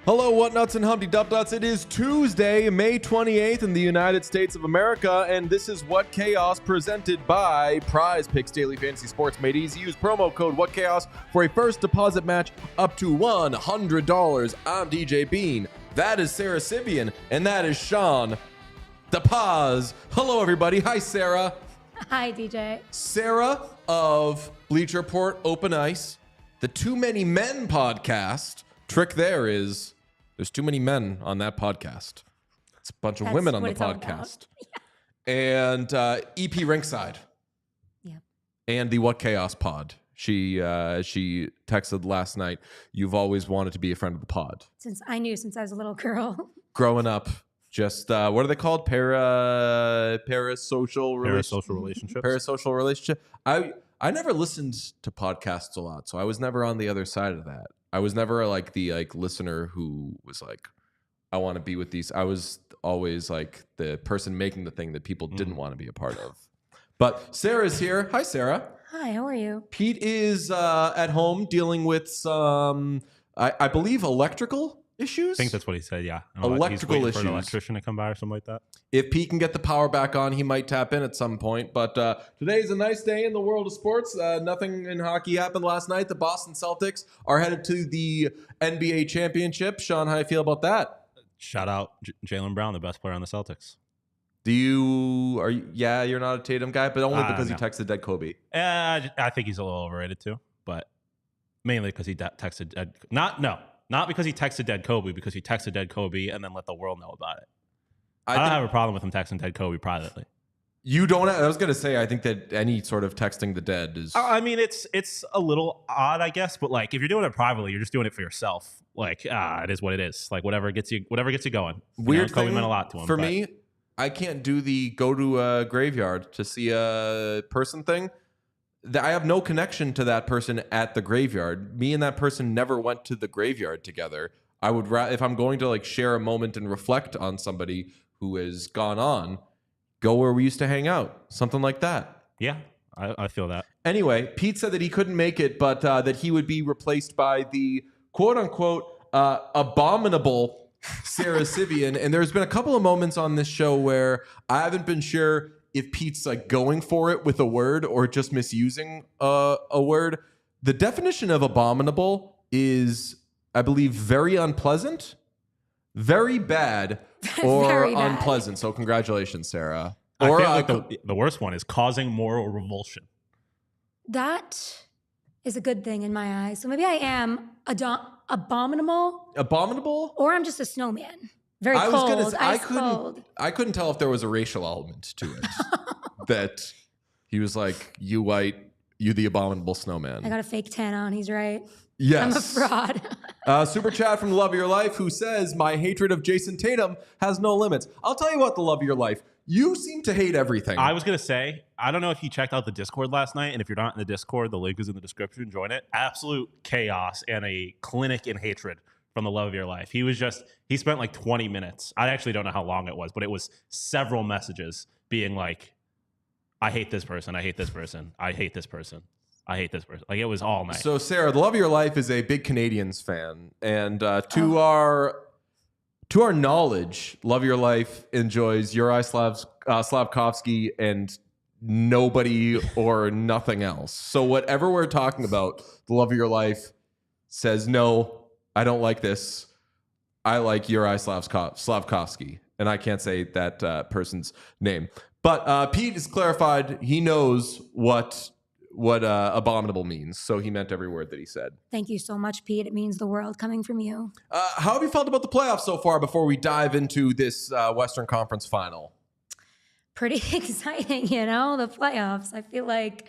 Hello, what nuts and Humpty Dub Nuts. It is Tuesday, May 28th in the United States of America, and this is What Chaos presented by Prize Picks Daily Fantasy Sports. Made easy. Use promo code What Chaos for a first deposit match up to $100. I'm DJ Bean. That is Sara Civian, and that is Sean the Paz. Hello, everybody. Hi, Sarah. Hi, DJ. Sarah of Bleacher Report Open Ice, the Too Many Men podcast. Trick there is there's too many men on that podcast. It's a bunch of women on the podcast. And EP Rinkside. Yeah. And the What Chaos pod. She texted last night, you've always wanted to be a friend of the pod. Since I was a little girl. Growing up, just what are they called? Parasocial relationships. Parasocial relationship. I never listened to podcasts a lot, so I was never on the other side of that. I was never like the listener who was like, I want to be with these. I was always like the person making the thing that people didn't want to be a part of. But Sarah's here. Hi, Sarah. Hi, how are you? Pete is at home dealing with some, I believe, electrical issues. I think that's what he said, yeah. Electrical issues. For an electrician to come by or something like that. If Pete can get the power back on, he might tap in at some point. But today is a nice day in the world of sports. Nothing in hockey happened last night. The Boston Celtics are headed to the NBA championship. Sean, how do you feel about that? Shout out Jaylen Brown, the best player on the Celtics. You're not a Tatum guy, but only because no. he texted dead Kobe. I think he's a little overrated too, but mainly because he texted dead. Not because he texted dead Kobe, because he texted dead Kobe and then let the world know about it. I don't have a problem with him texting dead Kobe privately. You don't? I was going to say, I think that any sort of texting the dead is... I mean, it's a little odd, I guess, but like if you're doing it privately, you're just doing it for yourself. Like, it is what it is. Like whatever gets you going. Weird Kobe thing meant a lot to him. For me, I can't do the go to a graveyard to see a person thing. I have no connection to that person at the graveyard. Me and that person never went to the graveyard together. I would if I'm going to like share a moment and reflect on somebody who has gone on, go where we used to hang out, something like that. Yeah, I feel that. Anyway, Pete said that he couldn't make it, but that he would be replaced by the quote unquote abominable Sara Civian. And there's been a couple of moments on this show where I haven't been sure if Pete's like going for it with a word or just misusing a word. The definition of abominable is, I believe, very unpleasant, very bad, or Very bad. unpleasant. So congratulations, Sarah. I Or feel like the worst one is causing moral revulsion. That is a good thing in my eyes. So maybe I am abominable, abominable. or I'm just a snowman. Very I cold, was gonna say, ice cold. I couldn't tell if there was a racial element to it. That he was like, you white, you the abominable snowman. I got a fake tan on, he's right. Yes. I'm a fraud. Super chat from the Love of Your Life, who says, my hatred of Jason Tatum has no limits. I'll tell you what, the Love of Your Life, you seem to hate everything. I was going to say, I don't know if you checked out the Discord last night, and if you're not in the Discord, the link is in the description. Join it. Absolute chaos and a clinic in hatred from the Love of Your Life. He spent like 20 minutes. I actually don't know how long it was, but it was several messages being like, I hate this person. I hate this person. I hate this person. I hate this person. Like, it was all night. So, Sarah, the Love of Your Life is a big Canadians fan. And to our knowledge, Love of Your Life enjoys Uri Slavkovsky and nobody or nothing else. So whatever we're talking about, the Love of Your Life says, no, I don't like this. I like Uri Slavkovsky. And I can't say that person's name. But Pete has clarified he knows what what abominable means. So he meant every word that he said. Thank you so much, Pete. It means the world coming from you. How have you felt about the playoffs so far before we dive into this Western Conference final? Pretty exciting, the playoffs. I feel like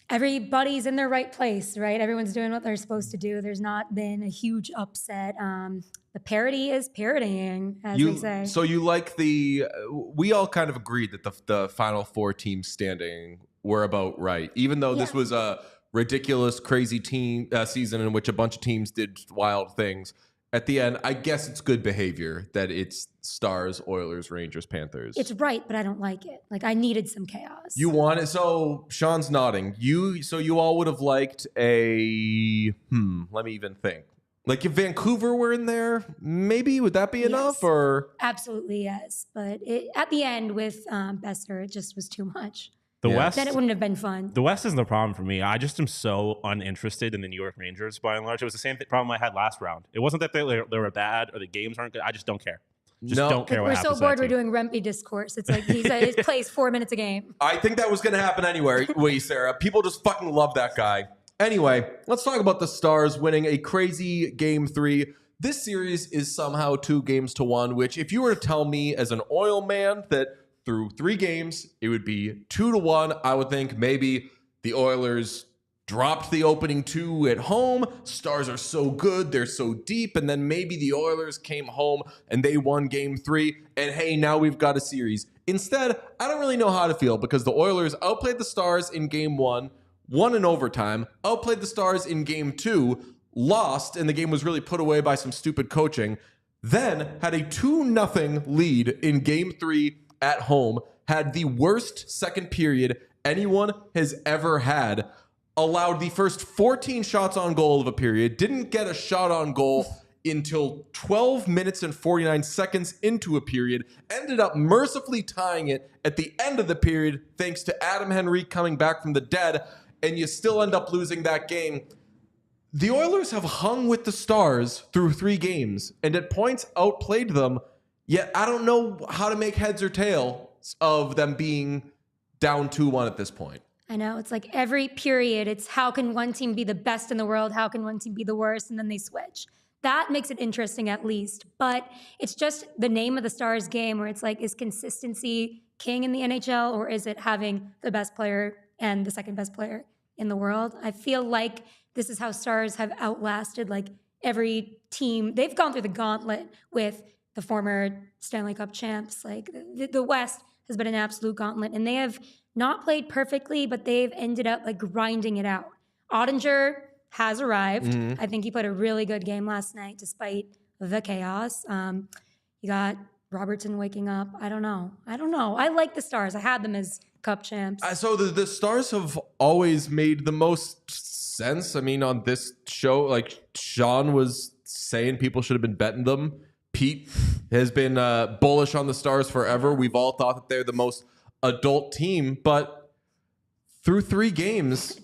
everybody's in their right place, right? Everyone's doing what they're supposed to do. There's not been a huge upset. The parity is parodying, as they say. So you like we all kind of agreed that the final four teams standing were about right, even though this was a ridiculous, crazy season in which a bunch of teams did wild things. At the end, I guess it's good behavior that it's Stars, Oilers, Rangers, Panthers. It's right, but I don't like it. Like, I needed some chaos. You want it? So Sean's nodding. You all would have liked a let me even think. Like if Vancouver were in there, maybe would that be enough? Or absolutely yes. But at the end with Besser, it just was too much. The West, then it wouldn't have been fun. The West isn't the problem for me. I just am so uninterested in the New York Rangers by and large. It was the same problem I had last round. It wasn't that they were bad or the games aren't good. I just don't care. Don't care what happens. We're so bored we're doing Rempy discourse. It's like he plays 4 minutes a game. I think that was going to happen anyway, Sarah. People just fucking love that guy. Anyway, let's talk about the Stars winning a crazy Game 3. This series is somehow 2-1, which if you were to tell me as an Oil man that through 3 games, it would be 2-1. I would think maybe the Oilers dropped the opening 2 at home. Stars are so good. They're so deep. And then maybe the Oilers came home and they won Game 3. And hey, now we've got a series. Instead, I don't really know how to feel because the Oilers outplayed the Stars in Game 1, won in overtime, outplayed the Stars in Game 2, lost, and the game was really put away by some stupid coaching. Then had a 2-0 lead in Game 3 at home, had the worst second period anyone has ever had, allowed the first 14 shots on goal of a period, didn't get a shot on goal until 12 minutes and 49 seconds into a period, ended up mercifully tying it at the end of the period thanks to Adam Henrique coming back from the dead, and you still end up losing that game. The Oilers have hung with the Stars through 3 games and at points outplayed them. Yet I don't know how to make heads or tails of them being down 2-1 at this point. I know. It's like every period, it's how can one team be the best in the world? How can one team be the worst? And then they switch. That makes it interesting at least. But it's just the name of the Stars game where it's like, is consistency king in the NHL or is it having the best player and the second best player in the world? I feel like this is how Stars have outlasted like every team. They've gone through the gauntlet with the former Stanley Cup champs. Like the West has been an absolute gauntlet, and they have not played perfectly, but they've ended up like grinding it out. Ottinger has arrived. Mm-hmm. I think he played a really good game last night, despite the chaos. You got Robertson waking up. I don't know. I like the Stars. I had them as Cup champs. So the Stars have always made the most sense. I mean, on this show, like Sean was saying, people should have been betting them. Pete has been bullish on the Stars forever. We've all thought that they're the most adult team, but through 3 games,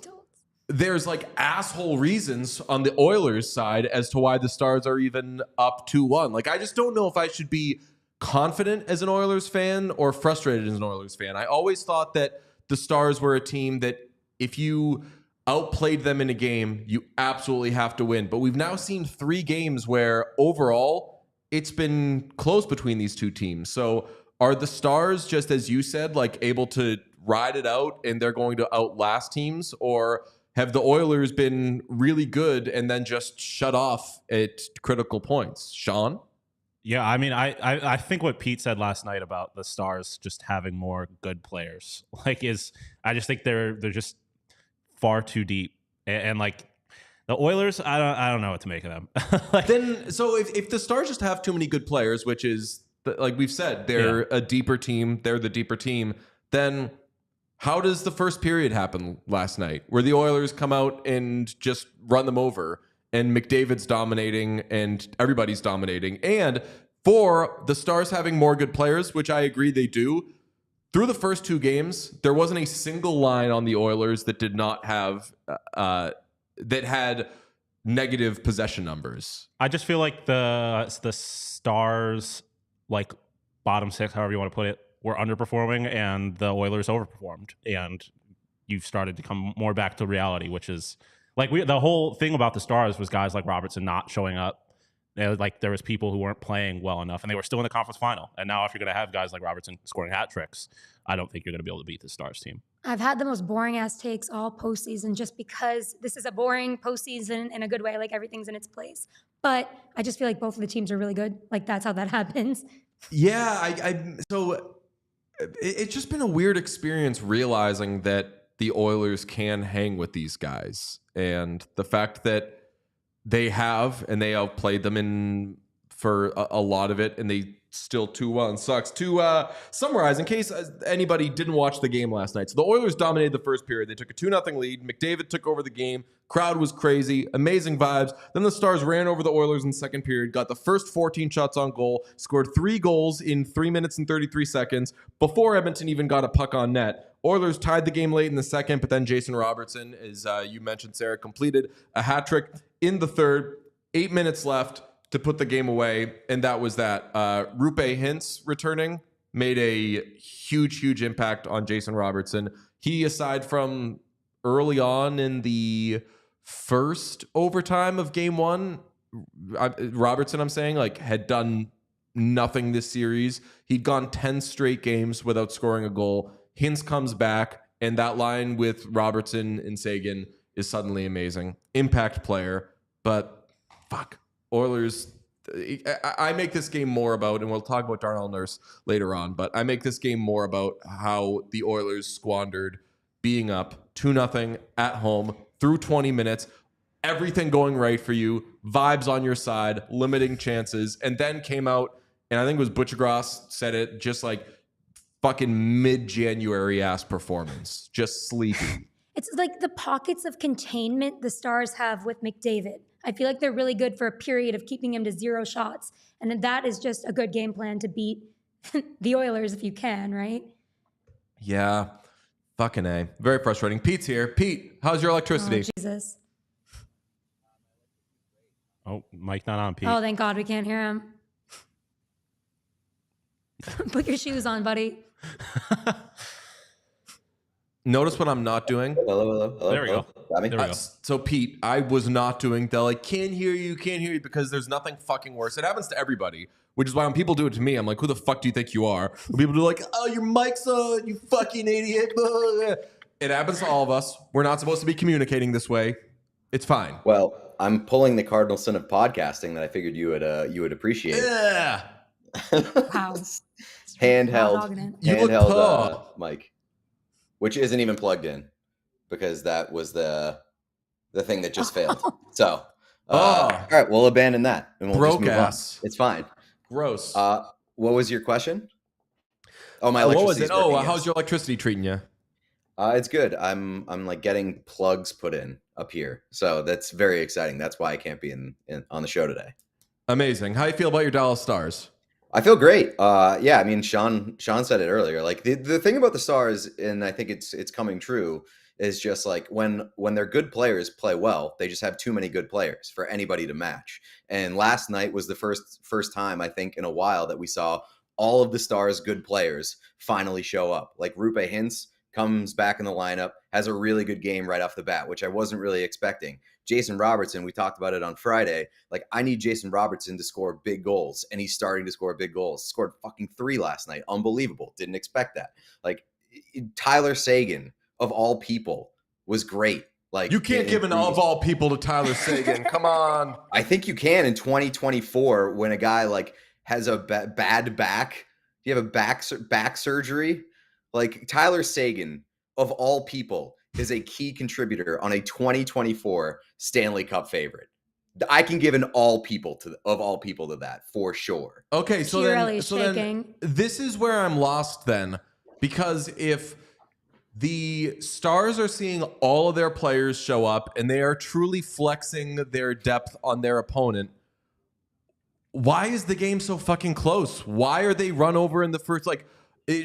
there's like asshole reasons on the Oilers side as to why the Stars are even up 2-1. Like, I just don't know if I should be confident as an Oilers fan or frustrated as an Oilers fan. I always thought that the Stars were a team that if you outplayed them in a game, you absolutely have to win. But we've now seen 3 games where overall it's been close between these 2 teams. So are the Stars, just as you said, like able to ride it out and they're going to outlast teams? Or have the Oilers been really good and then just shut off at critical points? Sean? Yeah, I mean, I think what Pete said last night about the Stars just having more good players, like I just think they're just far too deep. And like the Oilers, I don't know what to make of them. So if the Stars just have too many good players, which is like we've said, they're a deeper team, they're the deeper team, then how does the first period happen last night where the Oilers come out and just run them over and McDavid's dominating and everybody's dominating? And for the Stars having more good players, which I agree they do, through the first 2 games, there wasn't a single line on the Oilers that did not have that had negative possession numbers. I just feel like the Stars, like bottom 6, however you want to put it, were underperforming and the Oilers overperformed. And you've started to come more back to reality, which is like the whole thing about the Stars was guys like Robertson not showing up. Like there was people who weren't playing well enough, and they were still in the conference final. And now if you're going to have guys like Robertson scoring hat tricks, I don't think you're going to be able to beat the Stars team. I've had the most boring ass takes all postseason just because this is a boring postseason in a good way. Like everything's in its place. But I just feel like both of the teams are really good. Like that's how that happens. Yeah, so it's just been a weird experience realizing that the Oilers can hang with these guys. And the fact that they have, and they outplayed them in for a lot of it, and they still 2-1 sucks. To summarize, in case anybody didn't watch the game last night, so the Oilers dominated the first period. They took a 2-0 lead. McDavid took over the game. Crowd was crazy. Amazing vibes. Then the Stars ran over the Oilers in the second period, got the first 14 shots on goal, scored 3 goals in 3 minutes and 33 seconds before Edmonton even got a puck on net. Oilers tied the game late in the second, but then Jason Robertson, as you mentioned, Sarah, completed a hat trick in the third. 8 minutes left to put the game away, and that was that. Rupe Hintz returning made a huge impact on Jason Robertson. He, aside from early on in the first overtime of game one, Robertson, I'm saying, like, had done nothing this series. He'd gone 10 straight games without scoring a goal. Hintz comes back, and that line with Robertson and Seguin is suddenly amazing. Impact player, but fuck. Oilers, I make this game more about, and we'll talk about Darnell Nurse later on, but I make this game more about how the Oilers squandered being up 2-0 at home through 20 minutes, everything going right for you, vibes on your side, limiting chances, and then came out, and I think it was Butchergross said it, just like fucking mid-January ass performance, just sleepy. It's like the pockets of containment the Stars have with McDavid. I feel like they're really good for a period of keeping him to 0 shots. And that is just a good game plan to beat the Oilers if you can, right? Yeah. Fucking A. Very frustrating. Pete's here. Pete, how's your electricity? Oh, Jesus. Oh, mic not on, Pete. Oh, thank God we can't hear him. Put your shoes on, buddy. Notice what I'm not doing. Hello. There we go. Got me? There we go. So, Pete, I was not doing the, like, can't hear you, because there's nothing fucking worse. It happens to everybody, which is why when people do it to me, I'm like, who the fuck do you think you are? When people do like, oh, your mic's on, you fucking idiot. It happens to all of us. We're not supposed to be communicating this way. It's fine. Well, I'm pulling the cardinal sin of podcasting that I figured you would appreciate. Yeah. Wow. handheld mic, which isn't even plugged in because that was the thing that just failed. So, all right, we'll abandon that and we'll just move on. It's fine. Gross. What was your question? Oh, my what electricity. was it? Oh, how's your electricity treating you? It's good. I'm like getting plugs put in up here, so that's very exciting. That's why I can't be in on the show today. Amazing. How you feel about your Dallas Stars? I feel great. Yeah, I mean, Sean said it earlier. Like the thing about the Stars, and I think it's coming true, is just like when their good players play well, they just have too many good players for anybody to match. And last night was the first time I think in a while that we saw all of the Stars' good players finally show up. Like Rupe Hintz comes back in the lineup, has a really good game right off the bat, which I wasn't really expecting. Jason Robertson, we talked about it on Friday. Like, I need Jason Robertson to score big goals, and he's starting to score big goals. Scored fucking 3 last night. Unbelievable. Didn't expect that. Like, Tyler Seguin, of all people, was great. Like, you can't give an of all people to Tyler Seguin. Come on. I think you can in 2024 when a guy like has a bad back. You have a back surgery. Like, Tyler Seguin, of all people, is a key contributor on a 2024 Stanley Cup favorite. I can give an of all people to that for sure. Okay, so Purely then this is where I'm lost then, because if the Stars are seeing all of their players show up and they are truly flexing their depth on their opponent, why is the game so fucking close? Why are they run over in the first, like,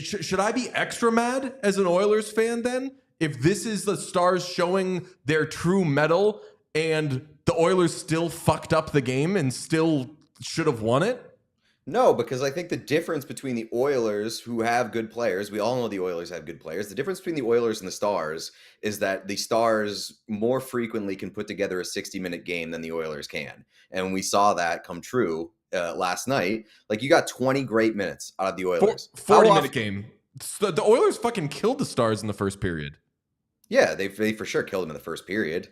should I be extra mad as an Oilers fan then? If this is the Stars showing their true mettle and the Oilers still fucked up the game and still should have won it? No, because I think the difference between the Oilers, who have good players, we all know the Oilers have good players. The difference between the Oilers and the Stars is that the Stars more frequently can put together a 60-minute game than the Oilers can. And we saw that come true last night. Like, you got 20 great minutes out of the Oilers. 40-minute game. The Oilers fucking killed the Stars in the first period. Yeah, they for sure killed them in the first period.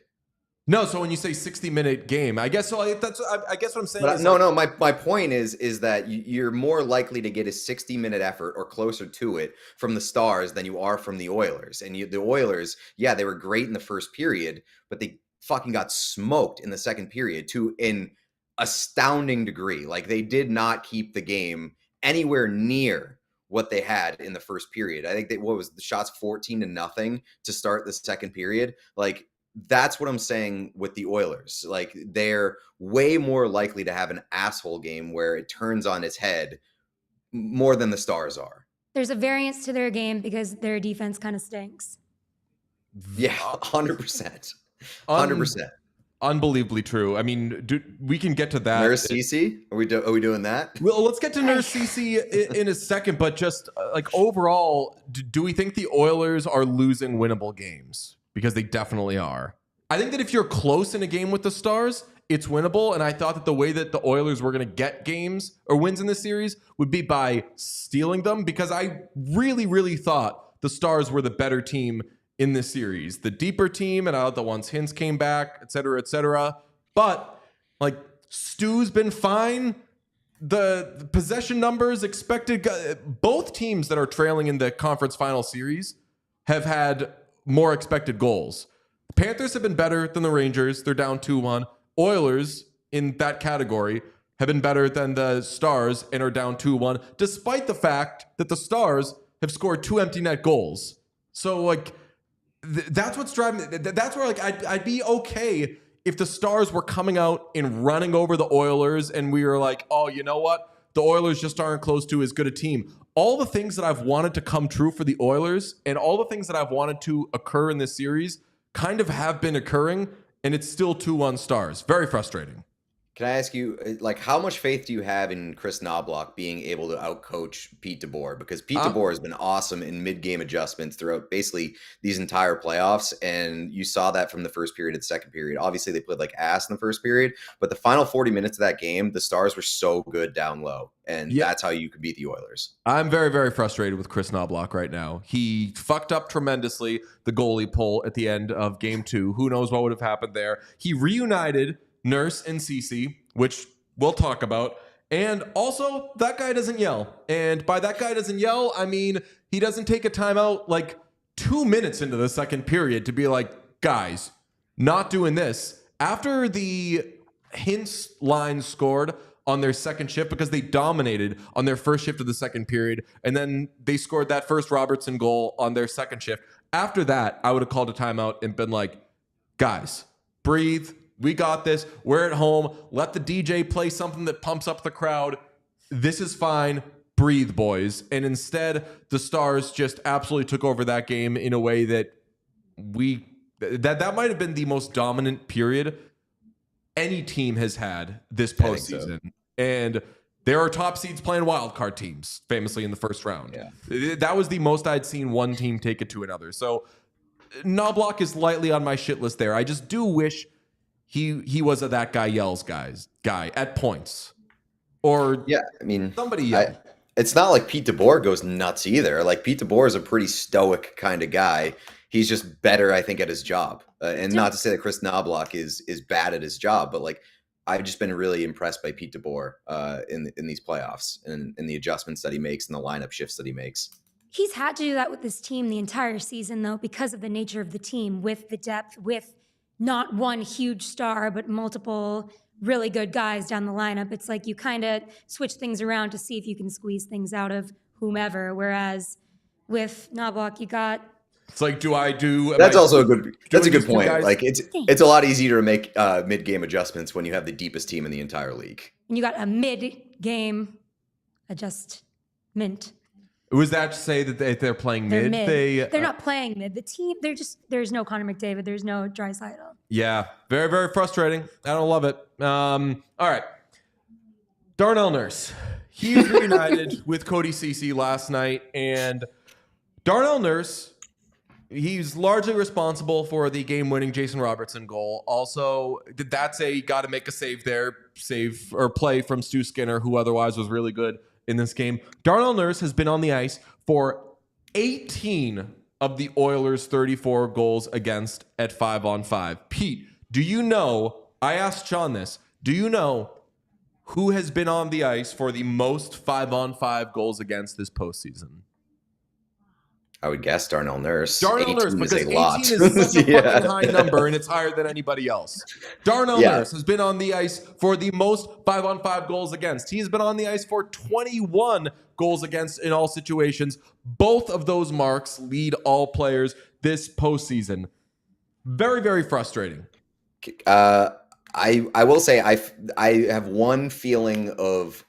No, so when you say 60-minute game, I guess so. I guess what I'm saying But is no. My point is that you're more likely to get a 60-minute effort or closer to it from the Stars than you are from the Oilers. And the Oilers, yeah, they were great in the first period, but they fucking got smoked in the second period to an astounding degree. Like, they did not keep the game anywhere near what they had in the first period. I think the shots 14-0 to start the second period. Like, that's what I'm saying with the Oilers. Like, they're way more likely to have an asshole game where it turns on its head more than the Stars are. There's a variance to their game because their defense kind of stinks. Yeah, 100%. 100%. Unbelievably true. I mean, we can get to that. Nurse Cece? Are we doing that? Well, let's get to Nurse Cece in a second, but just like overall, do we think the Oilers are losing winnable games? Because they definitely are. I think that if you're close in a game with the Stars, it's winnable. And I thought that the way that the Oilers were going to get games or wins in this series would be by stealing them, because I really, really thought the Stars were the better team in this series. The deeper team, and I thought the once Hintz came back, et cetera, et cetera. But like, Stu's been fine. The possession numbers expected, both teams that are trailing in the conference final series have had more expected goals. The Panthers have been better than the Rangers. They're down 2-1. Oilers in that category have been better than the Stars and are down 2-1, despite the fact that the Stars have scored 2 empty net goals. So like, that's what's driving. That's where like I'd be okay if the Stars were coming out and running over the Oilers and we were like, oh, you know what? The Oilers just aren't close to as good a team. All the things that I've wanted to come true for the Oilers and all the things that I've wanted to occur in this series kind of have been occurring, and it's still 2-1 Stars. Very frustrating. Can I ask you, like, how much faith do you have in Chris Knobloch being able to outcoach Pete DeBoer? Because Pete DeBoer has been awesome in mid-game adjustments throughout basically these entire playoffs, and you saw that from the first period to the second period. Obviously, they played like ass in the first period, but the final 40 minutes of that game, the Stars were so good down low, and that's how you could beat the Oilers. I'm very, very frustrated with Chris Knobloch right now. He fucked up tremendously the goalie pull at the end of Game 2. Who knows what would have happened there? He reunited Nurse and Cece, which we'll talk about. And also, that guy doesn't yell. And by that guy doesn't yell, I mean he doesn't take a timeout like 2 minutes into the second period to be like, guys, not doing this. After the Hintz line scored on their second shift, because they dominated on their first shift of the second period, and then they scored that first Robertson goal on their second shift. After that, I would have called a timeout and been like, guys, breathe. We got this. We're at home. Let the DJ play something that pumps up the crowd. This is fine. Breathe, boys. And instead, the Stars just absolutely took over that game in a way that that might have been the most dominant period any team has had this postseason. So. And there are top seeds playing wild card teams, famously in the first round. Yeah. That was the most I'd seen one team take it to another. So Knobloch is lightly on my shit list there. I just do wish he was a that guy yells guy at points. Or yeah, I mean, somebody yell. It's not like Pete DeBoer goes nuts either. Like, Pete DeBoer is a pretty stoic kind of guy. He's just better, I think, at his job. And not to say that Chris Knobloch is bad at his job, but like, I've just been really impressed by Pete DeBoer in these playoffs and in the adjustments that he makes and the lineup shifts that he makes. He's had to do that with this team the entire season, though, because of the nature of the team, with the depth, with not one huge star, but multiple really good guys down the lineup. It's like you kind of switch things around to see if you can squeeze things out of whomever. Whereas with Knobloch, you got. It's like, That's also a good. That's a good point. Like it's a lot easier to make mid-game adjustments when you have the deepest team in the entire league. And you got a mid-game adjustment. Was that to say that they're playing mid? They're not playing mid. The team, there's no Connor McDavid. There's no Draisaitl. Yeah, very, very frustrating. I don't love it. All right. Darnell Nurse. He's reunited with Cody Ceci last night, and Darnell Nurse, he's largely responsible for the game-winning Jason Robertson goal. Also, that's a got to make a save there, save or play from Stu Skinner, who otherwise was really good in this game. Darnell Nurse has been on the ice for 18 of the Oilers' 34 goals against at 5-on-5. Pete, do you know, I asked Sean this, do you know who has been on the ice for the most 5-on-5 goals against this postseason? I would guess Darnell Nurse. Darnell Nurse, because 18 lot. is such a fucking high number, and it's higher than anybody else. Darnell Nurse has been on the ice for the most 5-on-5 goals against. He has been on the ice for 21 goals against in all situations. Both of those marks lead all players this postseason. Very, very frustrating. I will say I have one feeling of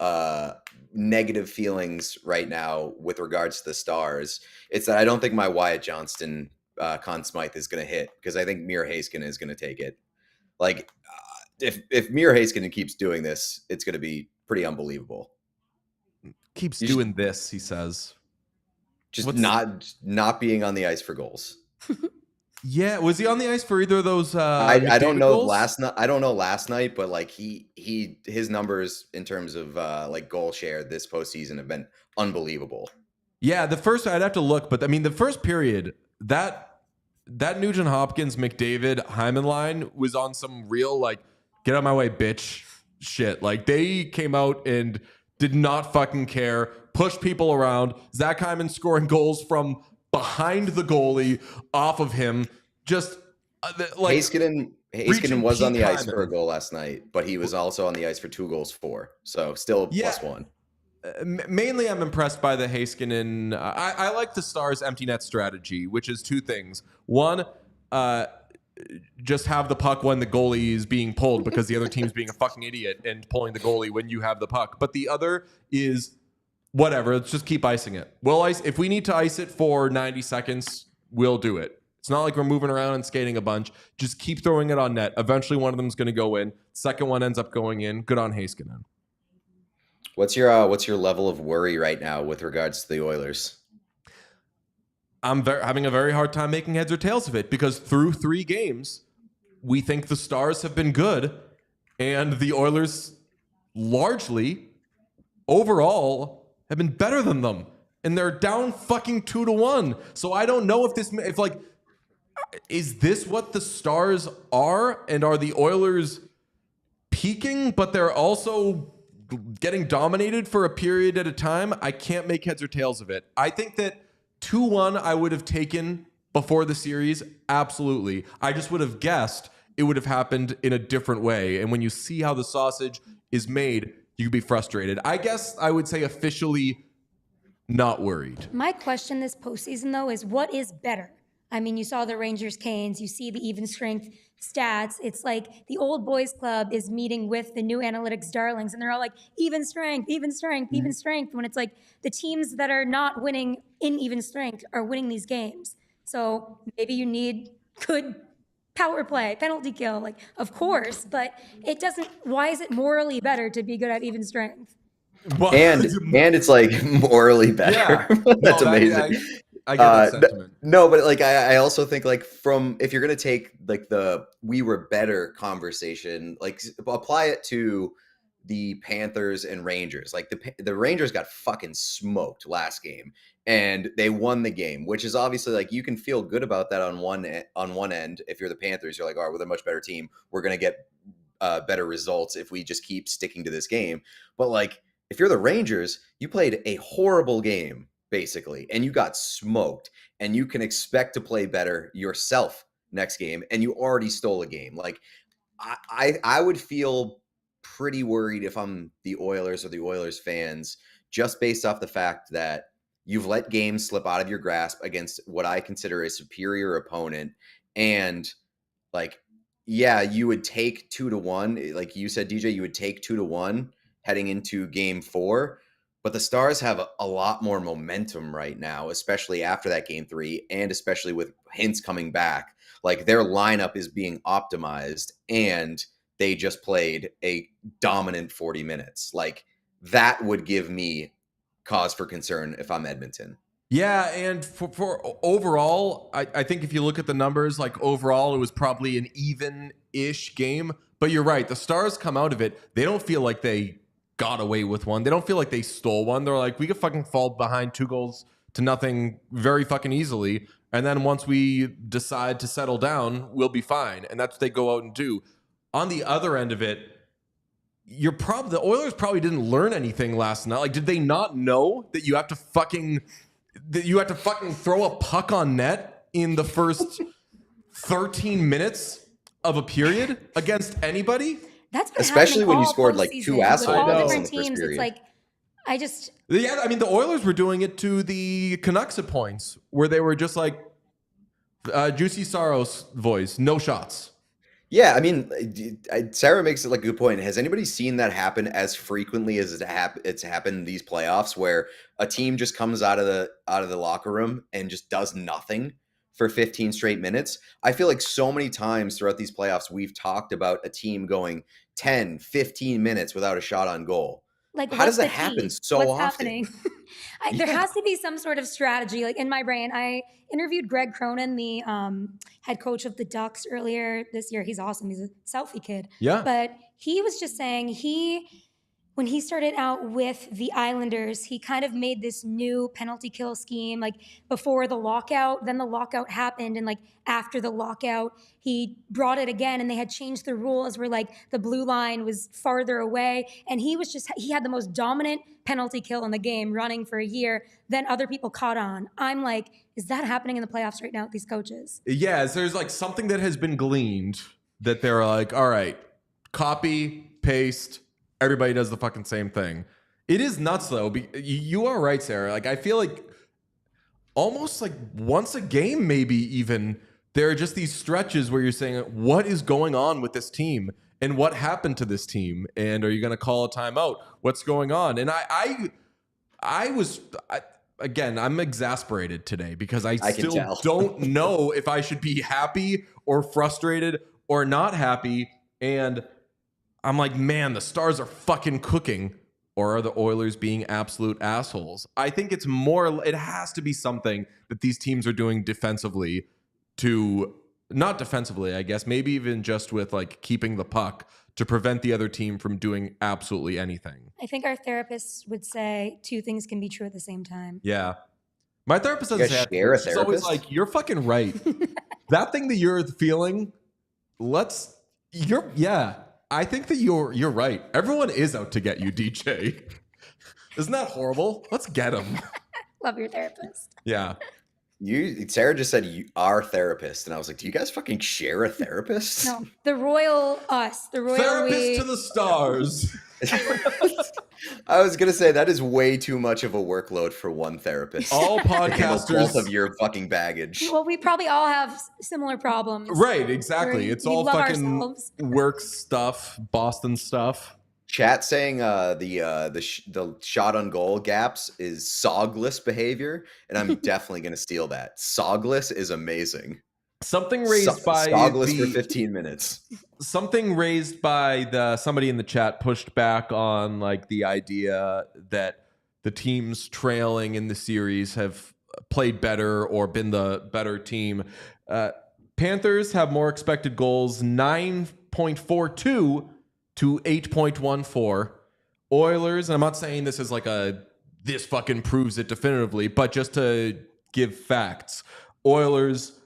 negative feelings right now with regards to the Stars. It's that I don't think my Wyatt Johnston Conn Smythe is going to hit, because I think Mira Heiskanen is going to take it. Like if Mira Heiskanen keeps doing this, it's going to be pretty unbelievable. Keeps doing this, he says. Just not being on the ice for goals. Yeah, was he on the ice for either of those? I don't know goals? last night. I don't know last night, but like his numbers in terms of like goal share this postseason have been unbelievable. Yeah, the first I'd have to look, but I mean the first period that Nugent Hopkins McDavid Hyman line was on some real like get out of my way bitch shit. Like they came out and did not fucking care, pushed people around. Zach Hyman scoring goals from behind the goalie, off of him, just like Heiskanen was on the ice for a goal last night, but he was also on the ice for 2 goals for, so still +1. Mainly, I'm impressed by the Heiskanen. I like the Stars' empty net strategy, which is 2 things. One, just have the puck when the goalie is being pulled, because the other team's being a fucking idiot and pulling the goalie when you have the puck. But the other is, whatever, let's just keep icing it. We'll ice if we need to ice it for 90 seconds, we'll do it. It's not like we're moving around and skating a bunch. Just keep throwing it on net. Eventually one of them is going to go in. Second one ends up going in. Good on Heiskanen. What's your level of worry right now with regards to the Oilers? I'm having a very hard time making heads or tails of it, because through 3 games, we think the Stars have been good, and the Oilers largely, overall, have been better than them, and they're down fucking 2-1. So I don't know if like, is this what the Stars are, and are the Oilers peaking, but they're also getting dominated for a period at a time? I can't make heads or tails of it. I think that 2-1 I would have taken before the series, absolutely. I just would have guessed it would have happened in a different way, and when you see how the sausage is made, you'd be frustrated. I guess I would say officially not worried. My question this postseason, though, is what is better? I mean, you saw the Rangers-Canes, you see the even strength stats. It's like the old boys club is meeting with the new analytics darlings, and they're all like, even strength, even strength, even strength, when it's like the teams that are not winning in even strength are winning these games. So maybe you need good power play, penalty kill, like, of course, but it doesn't, why is it morally better to be good at even strength? Well, and it's like morally better. Yeah. That's amazing. I get that sentiment. No, but like I also think like if you're gonna take like the we were better conversation, like apply it to the Panthers and Rangers. Like the Rangers got fucking smoked last game, and they won the game, which is obviously like you can feel good about that on one end. If you're the Panthers, you're like, all right, we're a much better team. We're gonna get better results if we just keep sticking to this game. But like if you're the Rangers, you played a horrible game basically, and you got smoked, and you can expect to play better yourself next game, and you already stole a game. Like I would feel pretty worried if I'm the Oilers or the Oilers fans, just based off the fact that you've let games slip out of your grasp against what I consider a superior opponent. And like, yeah, you would take 2-1. Like you said, DJ, you would take 2-1 heading into game 4. But the Stars have a lot more momentum right now, especially after that game 3, and especially with Hintz coming back. Like their lineup is being optimized, and they just played a dominant 40 minutes. Like that would give me cause for concern if I'm Edmonton. Yeah, and for overall, I think if you look at the numbers, like overall, it was probably an even-ish game. But you're right, the Stars come out of it, they don't feel like they got away with one. They don't feel like they stole one. They're like, we could fucking fall behind 2-0 very fucking easily. And then once we decide to settle down, we'll be fine. And that's what they go out and do. On the other end of it, the Oilers probably didn't learn anything last night. Like, did they not know that you have to fucking throw a puck on net in the first 13 minutes of a period against anybody? That's been especially when you all scored like postseason two with assholes all in the different first teams. period. It's like Yeah, I mean, the Oilers were doing it to the Canucks at points where they were just like Juicy Saros voice, no shots. Yeah, I mean, Sarah makes it like a good point. Has anybody seen that happen as frequently as it's happened in these playoffs, where a team just comes out of the locker room and just does nothing for 15 straight minutes? I feel like so many times throughout these playoffs, we've talked about a team going 10, 15 minutes without a shot on goal. Like, how does that what's happen so what's often? Happening? There has to be some sort of strategy. Like in my brain, I interviewed Greg Cronin, the head coach of the Ducks, earlier this year. He's awesome. He's a Selfie kid. Yeah. But he was just saying when he started out with the Islanders, he kind of made this new penalty kill scheme, like before the lockout. Then the lockout happened, and like after the lockout, he brought it again, and they had changed the rules where like the blue line was farther away, and he had the most dominant penalty kill in the game running for a year. Then other people caught on. I'm like, is that happening in the playoffs right now with these coaches? Yes, there's like something that has been gleaned that they're like, all right, copy, paste, everybody does the fucking same thing. It is nuts though. You are right, Sarah. Like, I feel like almost like once a game, maybe even, there are just these stretches where you're saying, what is going on with this team? And what happened to this team? And are you going to call a timeout? What's going on? And I'm exasperated today because I still don't know if I should be happy or frustrated or not happy. And I'm like, man, the Stars are fucking cooking. Or are the Oilers being absolute assholes? I think it has to be something that these teams are doing defensively not defensively, I guess, maybe even just with like keeping the puck to prevent the other team from doing absolutely anything. I think our therapists would say two things can be true at the same time. Yeah. My therapist doesn't say that. She's always like, you're fucking right. That thing that you're feeling, I think that you're right. Everyone is out to get you, DJ. Isn't that horrible? Let's get him. Love your therapist. Yeah. Sarah just said you are therapist, and I was like, do you guys fucking share a therapist? No, the royal us, the royal therapist to the Stars. I was gonna say that is way too much of a workload for one therapist. All podcasters, both of your fucking baggage. Well, we probably all have similar problems, right? Exactly. It's all fucking ourselves. Work stuff, Boston stuff. Chat saying the shot on goal gaps is sogless behavior, and I'm definitely gonna steal that. Sogless is amazing. Something raised by sogless for 15 minutes. Something raised by somebody in the chat pushed back on like the idea that the teams trailing in the series have played better or been the better team. Panthers have more expected goals, 9.42 to 8.14. Oilers, and I'm not saying this is like this fucking proves it definitively, but just to give facts. Oilers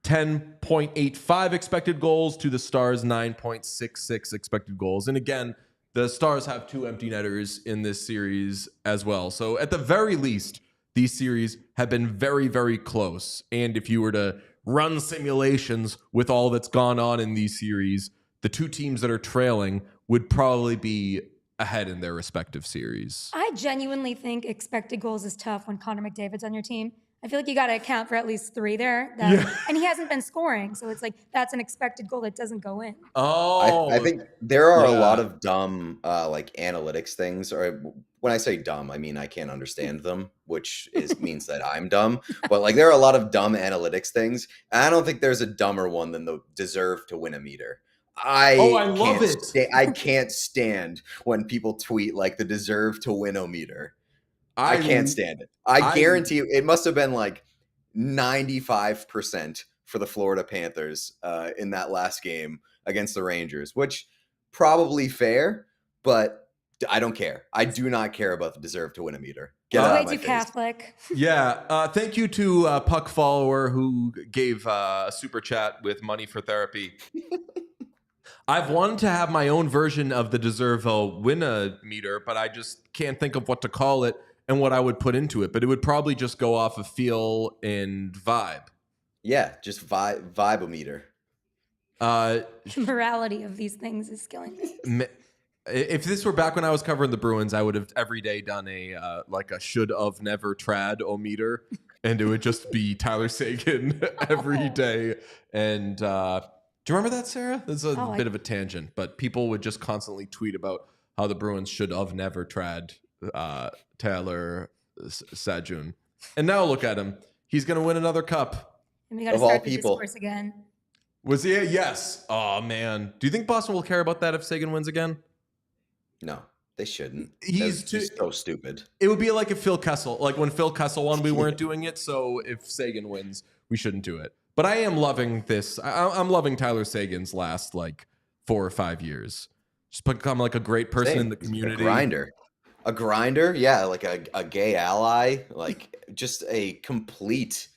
10.85 expected goals to the Stars 9.66 expected goals. And again, the Stars have two empty netters in this series as well. So at the very least, these series have been very, very close. And if you were to run simulations with all that's gone on in these series, the two teams that are trailing would probably be ahead in their respective series. I genuinely think expected goals is tough when Connor McDavid's on your team. I feel like you got to account for at least 3 there. And he hasn't been scoring. So it's like, that's an expected goal that doesn't go in. Oh, I think there are a lot of dumb like analytics things. Or when I say dumb, I mean I can't understand them, which means that I'm dumb. But like there are a lot of dumb analytics things. And I don't think there's a dumber one than the deserve to win a meter. I love it. I can't stand when people tweet like the deserve to win-o-meter. I can't stand it. I guarantee you, it must have been like 95% for the Florida Panthers in that last game against the Rangers, which probably fair, but I don't care. I do not care about the deserve to win-o-meter. Get out of my Way too face. Catholic. Yeah. Thank you to Puck Follower who gave a super chat with money for therapy. I've wanted to have my own version of the deserve a win-o-meter, but I just can't think of what to call it and what I would put into it. But it would probably just go off of feel and vibe. Yeah, just vibe-o-meter. The morality of these things is killing me. If this were back when I was covering the Bruins, I would have every day done a should have never trad o-meter, and it would just be Tyler Seguin every day. And do you remember that, Sarah? This is a bit of a tangent, but people would just constantly tweet about how the Bruins should have never trad Tyler Seguin. And now look at him. He's going to win another cup. And we got to start the discourse again. Was he? Yes. Oh, man. Do you think Boston will care about that if Seguin wins again? No, they shouldn't. He's so stupid. It would be like if Phil Kessel, like when Phil Kessel won, we weren't doing it. So if Seguin wins, we shouldn't do it. But I am loving this. I'm loving Tyler Seguin's last 4 or 5 years. Just become like a great person in the community. A grinder. Yeah. Like a gay ally, like just a complete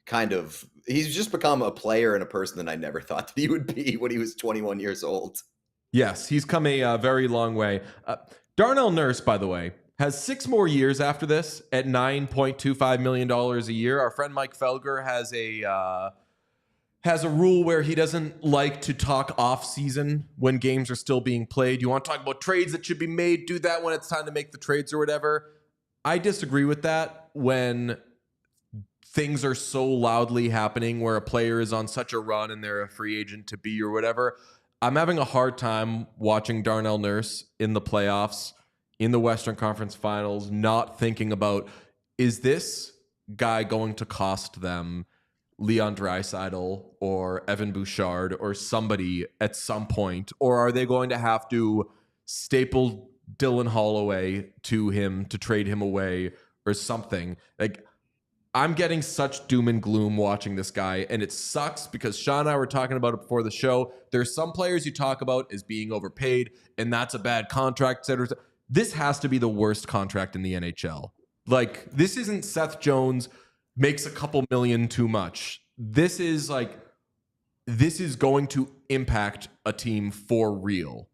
kind of, he's just become a player and a person that I never thought that he would be when he was 21 years old. Yes, he's come a very long way. Darnell Nurse, by the way, has 6 more years after this at $9.25 million a year. Our friend Mike Felger has a rule where he doesn't like to talk off season when games are still being played. You want to talk about trades that should be made? Do that when it's time to make the trades or whatever. I disagree with that when things are so loudly happening where a player is on such a run and they're a free agent to be or whatever. I'm having a hard time watching Darnell Nurse in the playoffs, in the Western Conference Finals, not thinking about, is this guy going to cost them Leon Draisaitl or Evan Bouchard or somebody at some point? Or are they going to have to staple Dylan Holloway to him to trade him away or something? I'm getting such doom and gloom watching this guy, and it sucks because Sean and I were talking about it before the show. There's some players you talk about as being overpaid, and that's a bad contract, et cetera. This has to be the worst contract in the NHL. This isn't Seth Jones makes a couple million too much. This is going to impact a team for real.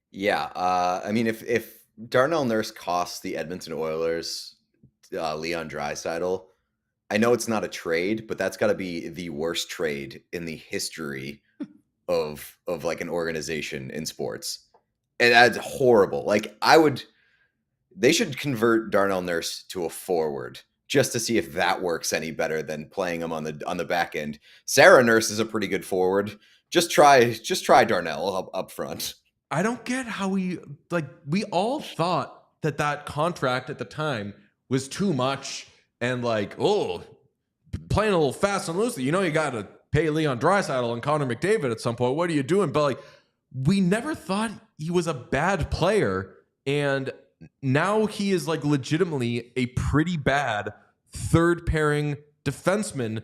Yeah. I mean, if Darnell Nurse costs the Edmonton Oilers Leon Draisaitl, I know it's not a trade, but that's got to be the worst trade in the history of an organization in sports. And that's horrible. They should convert Darnell Nurse to a forward just to see if that works any better than playing him on the back end. Sara Nurse is a pretty good forward. Just try Darnell up front. I don't get how we all thought that contract at the time was too much and playing a little fast and loosely. You got to pay Leon Draisaitl and Connor McDavid at some point. What are you doing? But we never thought he was a bad player, and now he is legitimately a pretty bad third pairing defenseman,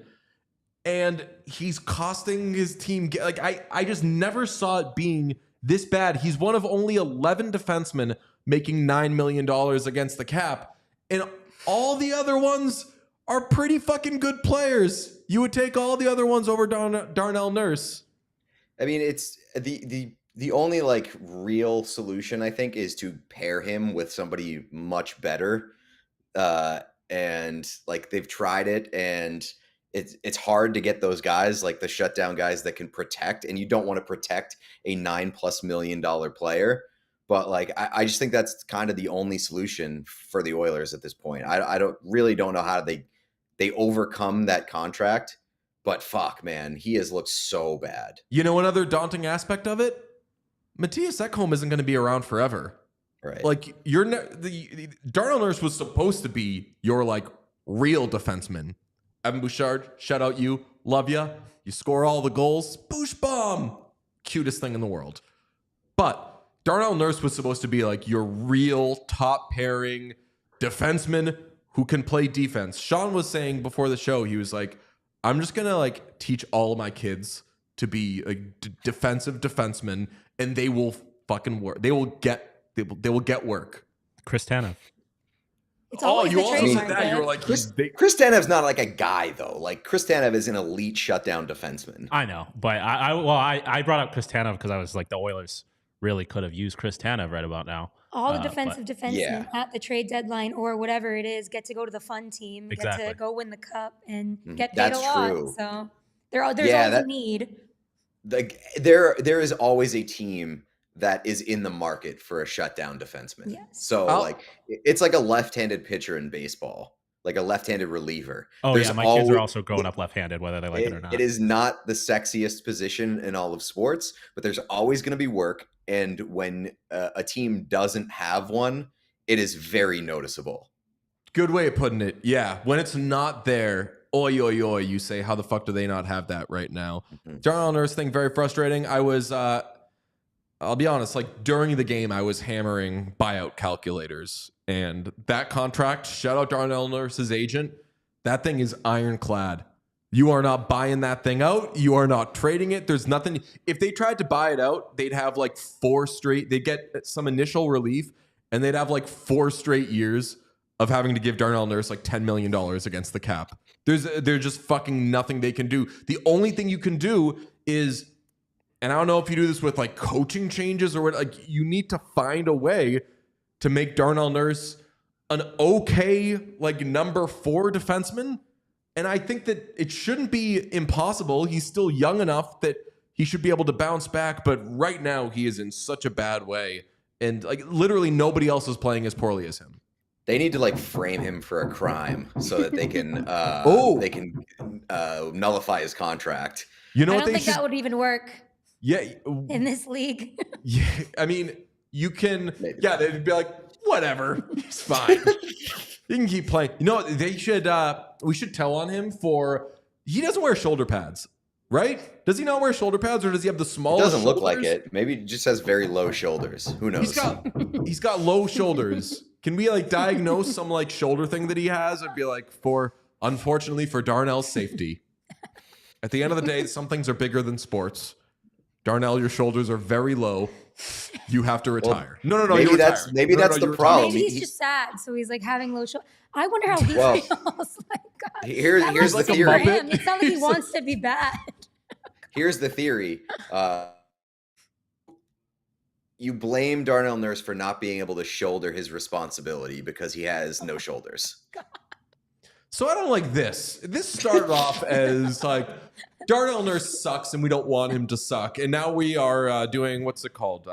and he's costing his team. I just never saw it being this bad. He's one of only 11 defensemen making $9 million against the cap. And all the other ones are pretty fucking good players. You would take all the other ones over Darnell Nurse. I mean, it's the only real solution, I think, is to pair him with somebody much better. And they've tried it, and it's hard to get those guys, the shutdown guys that can protect, and you don't want to protect a $9+ million player. But I just think that's kind of the only solution for the Oilers at this point. I don't know how they overcome that contract. But fuck, man, he has looked so bad. Another daunting aspect of it, Matthias Ekholm isn't going to be around forever. Right. The Darnell Nurse was supposed to be your real defenseman. Evan Bouchard, shout out you, love ya. You score all the goals, boosh bomb. cutest thing in the world. But Darnell Nurse was supposed to be like your real top pairing defenseman who can play defense. Sean was saying before the show, he was like, I'm just going to like teach all of my kids to be a defensive defenseman, and they will fucking work. They will get work. Chris Tanev. It's always you the also trademark, said that. You were like, Chris Tanev's not like a guy though. Like Chris Tanev is an elite shutdown defenseman. I know, but I brought up Chris Tanev because I was like, the Oilers really could have used Chris Tanev right about now. all the defensive defensemen yeah. at the trade deadline or whatever it is get to go to the fun team, get to go win the cup and get paid That's a lot. true. So there's always a need. Like there is always a team that is in the market for a shutdown defenseman. Yes. So like it's like a left-handed pitcher in baseball, like a left-handed reliever. Oh yeah, my kids are also growing up left-handed, whether they like it or not. It is not the sexiest position in all of sports, but there's always going to be work. And when a team doesn't have one, it is very noticeable. Good way of putting it. Yeah, when it's not there, oi, oi, oi, you say, how the fuck do they not have that right now? Darnell Nurse thing, very frustrating. I was, I'll be honest, like during the game, I was hammering buyout calculators. And that contract, shout out Darnell Nurse's agent, that thing is ironclad. You are not buying that thing out. You are not trading it. There's nothing. If they tried to buy it out, they'd have like 4 straight. They'd get some initial relief, and they'd have like 4 straight years of having to give Darnell Nurse like $10 million against the cap. There's just fucking nothing they can do. The only thing you can do is, and I don't know if you do this with like coaching changes or what, like you need to find a way to make Darnell Nurse an okay like number 4 defenseman. And I think that it shouldn't be impossible. He's still young enough that he should be able to bounce back. But right now he is in such a bad way. And like literally nobody else is playing as poorly as him. They need to like frame him for a crime so that they can nullify his contract. You know I what don't they think should? that would even work Yeah. in this league. Yeah. I mean, you can. Maybe Yeah, they'd be like, whatever. He's fine. He can keep playing. You know what? They should. We should tell on him for. He doesn't wear shoulder pads, right? Does he not wear shoulder pads, or does he have the It smallest? doesn't look like shoulders? it. Maybe he just has very low shoulders. Who knows? He's got low shoulders. Can we like diagnose some like shoulder thing that he has? I'd be like, unfortunately for Darnell's safety. At the end of the day, some things are bigger than sports. Darnell, your shoulders are very low. You have to retire. No. Maybe that's the problem. Maybe he's just sad, so he's like having low shoulder. I wonder how he Well, feels. Like, God, here's that the must be theory. for him. It's not like he wants to be bad. Here's the theory. You blame Darnell Nurse for not being able to shoulder his responsibility because he has no shoulders. So I don't like this. This started off as like Darnell Nurse sucks and we don't want him to suck. And now we are doing, what's it called?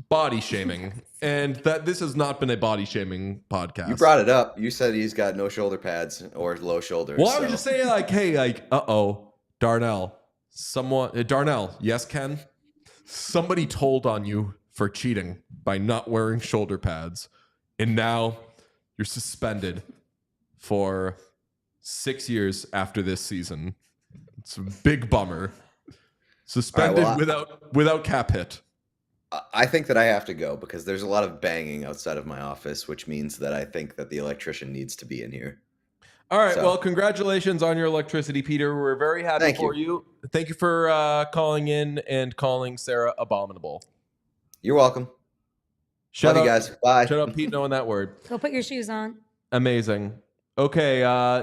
Body shaming. And that this has not been a body shaming podcast. You brought it up. You said he's got no shoulder pads or low shoulders. Well, I was just saying like, hey, like, Darnell, Darnell, yes, Ken? Somebody told on you for cheating by not wearing shoulder pads. And now you're suspended for 6 years after this season. It's a big bummer. Suspended without cap hit. I think that I have to go because there's a lot of banging outside of my office, which means that I think that the electrician needs to be in here. All right. Well, congratulations on your electricity, Peter. We're very happy for you. Thank you for calling in and calling Sara abominable. You're welcome. Love you guys. Bye. Shut up, Pete, knowing that word. Go put your shoes on. Amazing. Okay,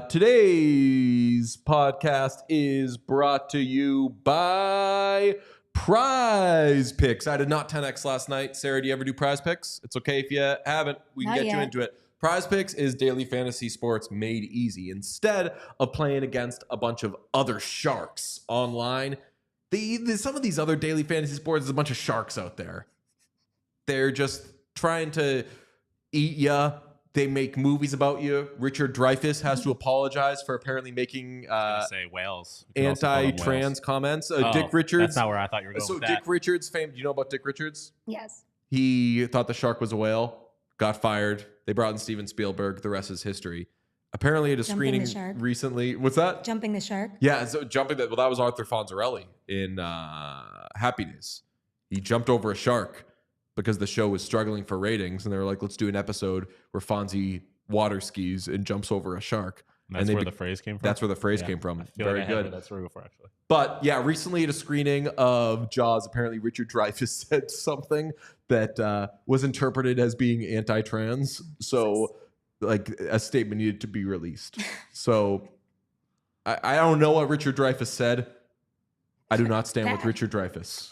today's podcast is brought to you by Prize Picks. I did not 10x last night. Sara, do you ever do Prize Picks? It's okay if you haven't. We can Not get you yet. into it. Prize Picks is daily fantasy sports made easy. Instead of playing against a bunch of other sharks online, some of these other daily fantasy sports, there's a bunch of sharks out there. They're just trying to eat ya. They make movies about you. Richard Dreyfuss has to apologize for apparently making Say whales. You can also call them anti-trans whales. comments. Oh, Dick Richards. That's not where I thought you were going So with Dick that. Richards fame. Do you know about Dick Richards? Yes. He thought the shark was a whale, got fired. They brought in Steven Spielberg. The rest is history. Apparently at a Jumping the screening shark. recently. What's that? Jumping the shark. Yeah, so jumping that. Well, that was Arthur Fonzarelli in Happy Days. He jumped over a shark because the show was struggling for ratings, and they were like, let's do an episode where Fonzie water skis and jumps over a shark. And that's where the phrase came from? That's where the phrase came from. I feel Very like I good. had that story before, actually. But yeah, recently at a screening of Jaws, apparently Richard Dreyfuss said something that was interpreted as being anti-trans. So like a statement needed to be released. So I don't know what Richard Dreyfuss said. I do not stand with Richard Dreyfuss.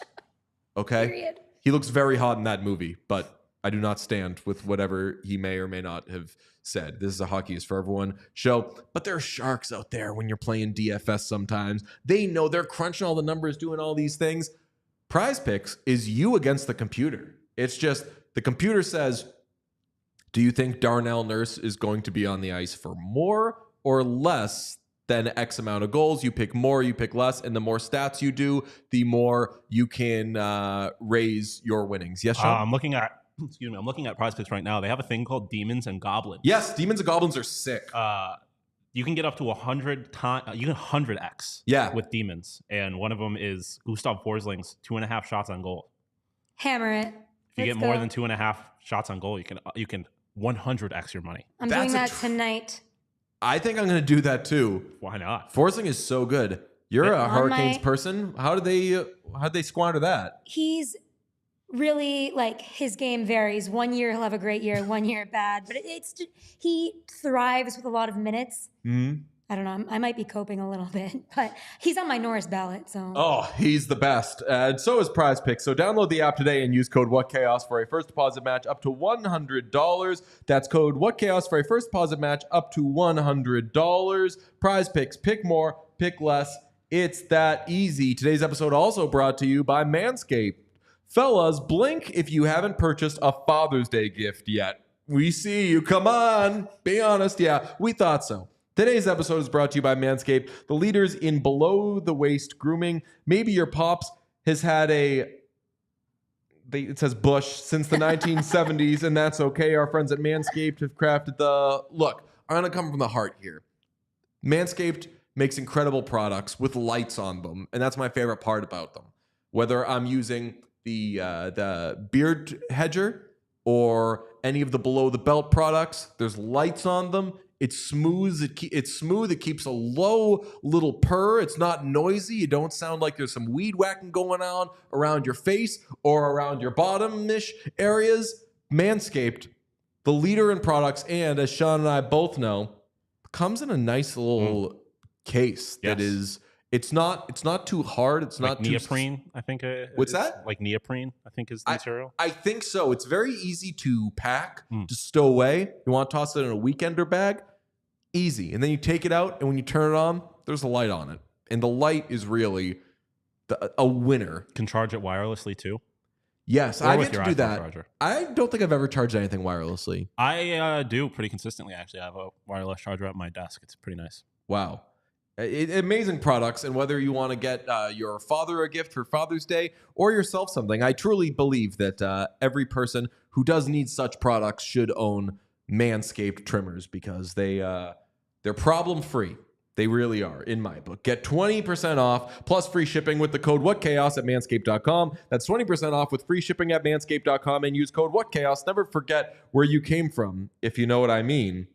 Okay? Period. He looks very hot in that movie, but I do not stand with whatever he may or may not have said. This is a Hockey is for Everyone show, but there are sharks out there when you're playing DFS sometimes. They know they're crunching all the numbers, doing all these things. Prize Picks is you against the computer. It's just the computer says, do you think Darnell Nurse is going to be on the ice for more or less than X amount of goals? You pick more, you pick less, and the more stats you do, the more you can raise your winnings. Yes, Sean? I'm looking at Prize Picks right now. They have a thing called Demons and Goblins. Yes, Demons and Goblins are sick. You can get up to 100 times. You can 100x. With Demons, and one of them is Gustav Forsling's 2.5 shots on goal. Hammer it. If you get more than 2.5 shots on goal, you can 100x your money. I'm doing that tonight. I think I'm going to do that too. Why not? Forsling is so good. You're a Hurricanes person. How'd they squander that? He's really like his game varies. One year he'll have a great year, one year bad. But he thrives with a lot of minutes. Mm-hmm. I don't know. I might be coping a little bit, but he's on my Norris ballot. So he's the best. And so is Prize Picks. So download the app today and use code WhatChaos for a first deposit match up to $100. That's code WhatChaos for a first deposit match up to $100. Prize Picks. Pick more, pick less. It's that easy. Today's episode also brought to you by Manscaped. Fellas, blink if you haven't purchased a Father's Day gift yet. We see you. Come on. Be honest. Yeah, we thought so. Today's episode is brought to you by Manscaped, the leaders in below-the-waist grooming. Maybe your pops has had it says Bush since the 1970s, and that's okay. Our friends at Manscaped have crafted look, I'm going to come from the heart here. Manscaped makes incredible products with lights on them, and that's my favorite part about them. Whether I'm using the beard hedger or any of the below-the-belt products, there's lights on them. It's smooth. It's smooth. It keeps a low little purr. It's not noisy. You don't sound like there's some weed whacking going on around your face or around your bottom-ish areas. Manscaped, the leader in products, and as Sean and I both know, comes in a nice little case that is. It's not too hard. It's like not neoprene. I think. What's that? Like neoprene. I think is the material. I think so. It's very easy to pack, to stow away. You want to toss it in a weekender bag? Easy. And then you take it out, and when you turn it on, there's a light on it. And the light is really a winner. Can charge it wirelessly too? Yes, or I with get to your do iPhone that. Charger. I don't think I've ever charged anything wirelessly. I do pretty consistently, actually. I have a wireless charger at my desk. It's pretty nice. Wow. Amazing products. And whether you want to get your father a gift for Father's Day or yourself something, I truly believe that every person who does need such products should own Manscaped trimmers because they're problem-free. They really are, in my book. Get 20% off plus free shipping with the code WhatChaos at manscaped.com. That's 20% off with free shipping at manscaped.com and use code WhatChaos. Never forget where you came from, if you know what I mean.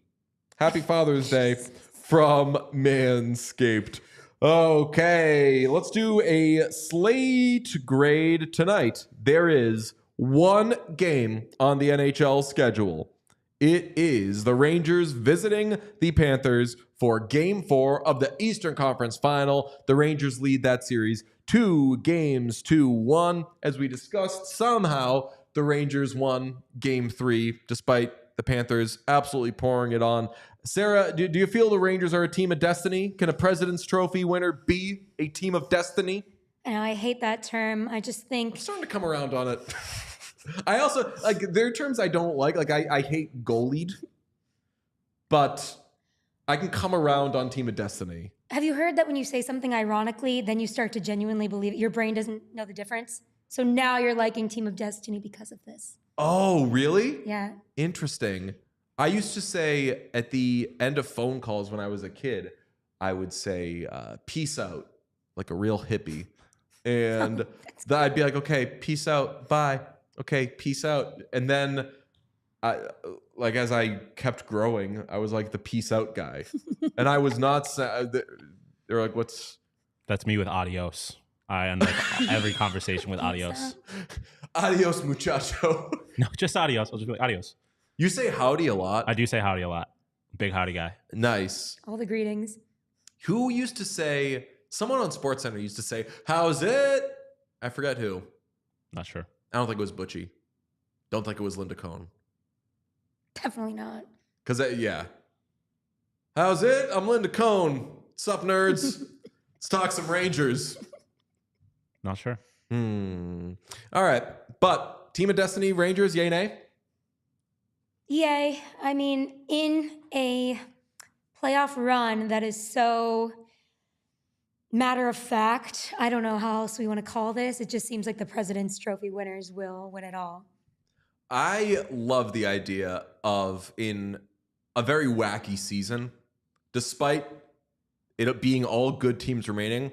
Happy Father's Day from Manscaped. Okay, let's do a Slate Grade tonight. There is one game on the NHL schedule. It is the Rangers visiting the Panthers for Game 4 of the Eastern Conference Final. The Rangers lead that series 2-1. As we discussed, somehow the Rangers won Game 3, despite the Panthers absolutely pouring it on. Sarah, do you feel the Rangers are a team of destiny? Can a President's Trophy winner be a team of destiny? I hate that term. I just think... I'm starting to come around on it. I also, there are terms I don't like. I hate goalied, but I can come around on Team of Destiny. Have you heard that when you say something ironically, then you start to genuinely believe it? Your brain doesn't know the difference. So now you're liking Team of Destiny because of this. Oh, really? Yeah. Interesting. I used to say at the end of phone calls when I was a kid, I would say, peace out, like a real hippie. And then I'd be like, okay, peace out, bye. Okay, peace out. And then as I kept growing, I was like the peace out guy. And I was not they're like, what's That's me with adios. I end like every conversation with adios. adios, muchacho? No, just adios. I'll just be like, adios. You say howdy a lot. I do say howdy a lot. Big howdy guy. Nice. All the greetings. Who used to say, someone on SportsCenter used to say, how's it? I forget who. Not sure. I don't think it was Butchie. Don't think it was Linda Cohn. Definitely not. Because, yeah. How's it? I'm Linda Cohn. Sup, nerds? Let's talk some Rangers. Not sure. All right. But Team of Destiny, Rangers, yay, nay? Yay. I mean, in a playoff run that is so matter of fact, I don't know how else we want to call this. It just seems like the President's Trophy winners will win it all. I love the idea of, in a very wacky season, despite it being all good teams remaining,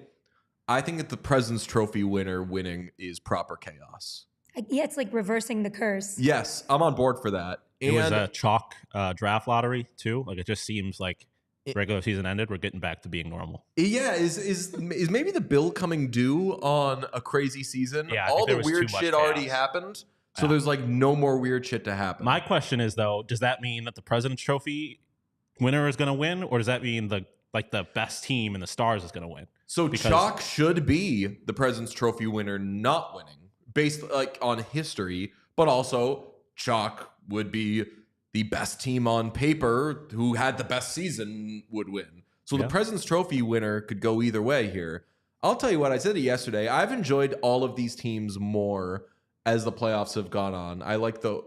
I think that the President's Trophy winner winning is proper chaos. Yeah, it's like reversing the curse. Yes, I'm on board for that. It was a chalk draft lottery too. Like it just seems like regular season ended. We're getting back to being normal. Yeah, is maybe the bill coming due on a crazy season? Yeah, all the was weird too much shit chaos. already happened. So there's like no more weird shit to happen. My question is though, does that mean that the President's Trophy winner is going to win, or does that mean the best team in the Stars is going to win? So chalk should be the President's Trophy winner not winning, based like on history, but also chalk would be the best team on paper who had the best season would win. So the President's Trophy winner could go either way here. I'll tell you what, I said it yesterday. I've enjoyed all of these teams more as the playoffs have gone on. I like the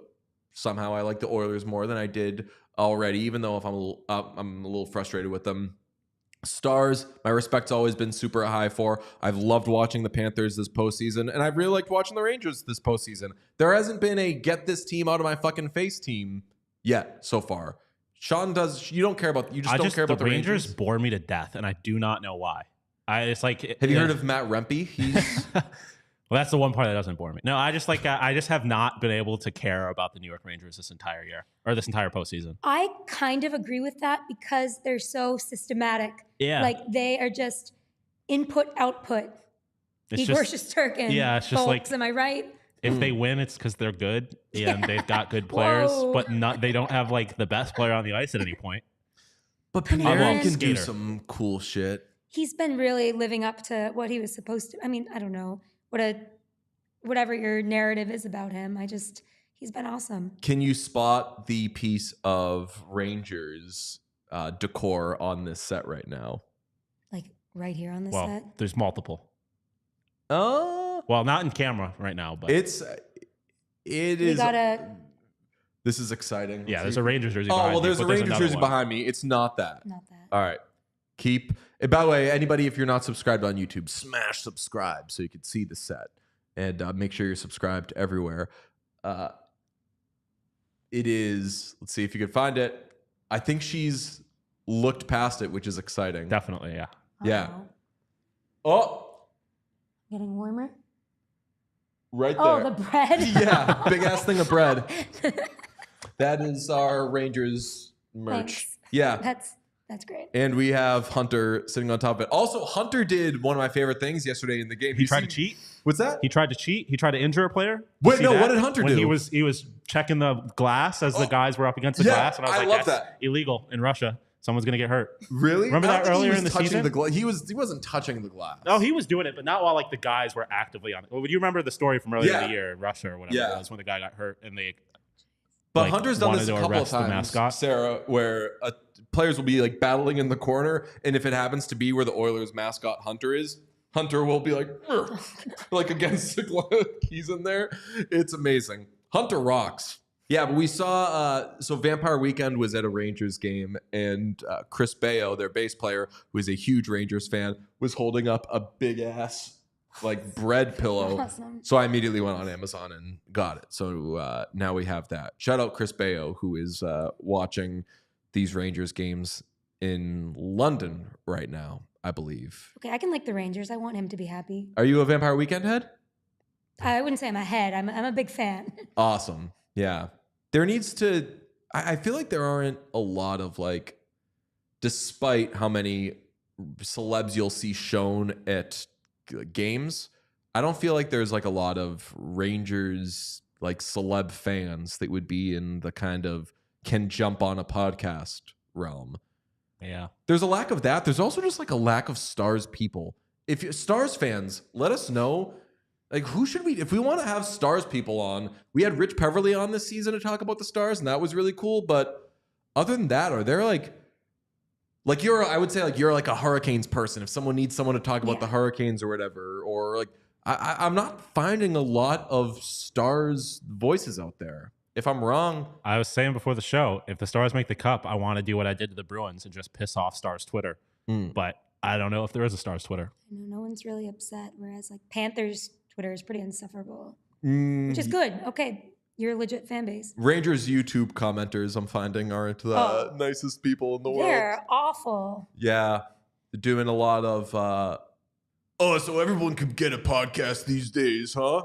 Oilers more than I did already, even though if I'm a little frustrated with them. Stars, my respect's always been super high for. I've loved watching the Panthers this postseason, and I've really liked watching the Rangers this postseason. There hasn't been a get this team out of my fucking face team yet so far. Sean does. You don't care about. You just don't care about the Rangers. Bore me to death, and I do not know why. It's like. Have you heard of Matt Rempe? He's. Well, that's the one part that doesn't bore me. No, I just have not been able to care about the New York Rangers this entire year or this entire postseason. I kind of agree with that because they're so systematic. Yeah. Like they are just input, output. Igor Shesterkin. Yeah, it's just folks, am I right? If they win, it's because they're good and they've got good players, but they don't have like the best player on the ice at any point. But Panarin can do Skater. some cool shit. He's been really living up to what he was supposed to. I mean, I don't know. Whatever your narrative is about him, he's been awesome. Can you spot the piece of Rangers decor on this set right now? Like right here on the Well, set? there's multiple. Oh, Well, not in camera right now, but it is. Gotta, This is exciting. yeah, there's a Rangers jersey. Oh behind well, you, there's but a Rangers another jersey one. behind me. It's not that. not that. All right. And by the way, anybody, if you're not subscribed on YouTube, smash subscribe so you can see the set. And make sure you're subscribed everywhere. It is, let's see if you can find it. I think she's looked past it, which is exciting. Definitely, yeah. Yeah. Uh-oh. Oh, Getting warmer? right there. Oh, the bread. Yeah, big ass thing of bread. That is our Rangers merch. Thanks. Yeah. That's great. And we have Hunter sitting on top of it. Also, Hunter did one of my favorite things yesterday in the game. He tried to cheat. What's that? He tried to cheat. He tried to injure a player. Wait, See no, that? what did Hunter When do? He was checking the glass as the guys were up against the Yeah, glass, and I was I like, love that's that. illegal in Russia. Someone's gonna get hurt. Really? Remember I that don't think he earlier was in the touching season? he wasn't touching the glass. Oh, he was doing it, but not while like the guys were actively on it. Well, would you remember the story from earlier in the year in Russia or whatever Yeah. it was when the guy got hurt and they But like, Hunter's done wanted this a to couple of arrest the times, mascot. Sarah, where players will be like battling in the corner, and if it happens to be where the Oilers mascot Hunter is, Hunter will be like, "Urgh," like against the glove. He's in there. It's amazing. Hunter rocks. Yeah, but we saw, so Vampire Weekend was at a Rangers game, and Chris Bayo, their bass player, who is a huge Rangers fan, was holding up a big ass like bread pillow. Awesome. So I immediately went on Amazon and got it. So now we have that. Shout out Chris Bayo, who is watching these Rangers games in London right now. I believe. Okay, I can like the Rangers. I want him to be happy. Are you a Vampire Weekend head? I wouldn't say I'm a head. I'm a big fan. Awesome. Yeah. There needs to, I feel like there aren't a lot of like, despite how many celebs you'll see shown at games, I don't feel like there's like a lot of Rangers like celeb fans that would be in the kind of can jump on a podcast realm. Yeah. There's a lack of that. There's also just like a lack of Stars people. If you Stars fans, let us know. Like, who should we, if we want to have Stars people on, we had Rich Peverly on this season to talk about the Stars, and that was really cool. But other than that, are there like I would say like you're like a Hurricanes person. If someone needs someone to talk about the Hurricanes or whatever, or like, I'm not finding a lot of Stars voices out there. If I'm wrong, I was saying before the show, if the Stars make the cup, I want to do what I did to the Bruins and just piss off Stars Twitter. But I don't know if there is a Stars Twitter. No one's really upset, whereas like Panthers Twitter is pretty insufferable, which is good. Okay, you're a legit fan base. Rangers YouTube commenters, I'm finding, aren't the nicest people in the world. They're awful. Yeah, they're doing a lot of, so everyone can get a podcast these days, huh?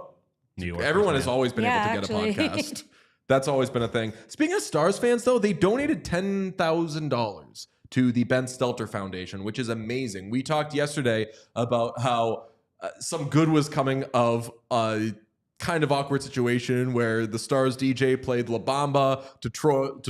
New York. Everyone has always been able to get a podcast. That's always been a thing. Speaking of Stars fans, though, they donated $10,000 to the Ben Stelter Foundation, which is amazing. We talked yesterday about how some good was coming of a kind of awkward situation where the Stars DJ played La Bamba to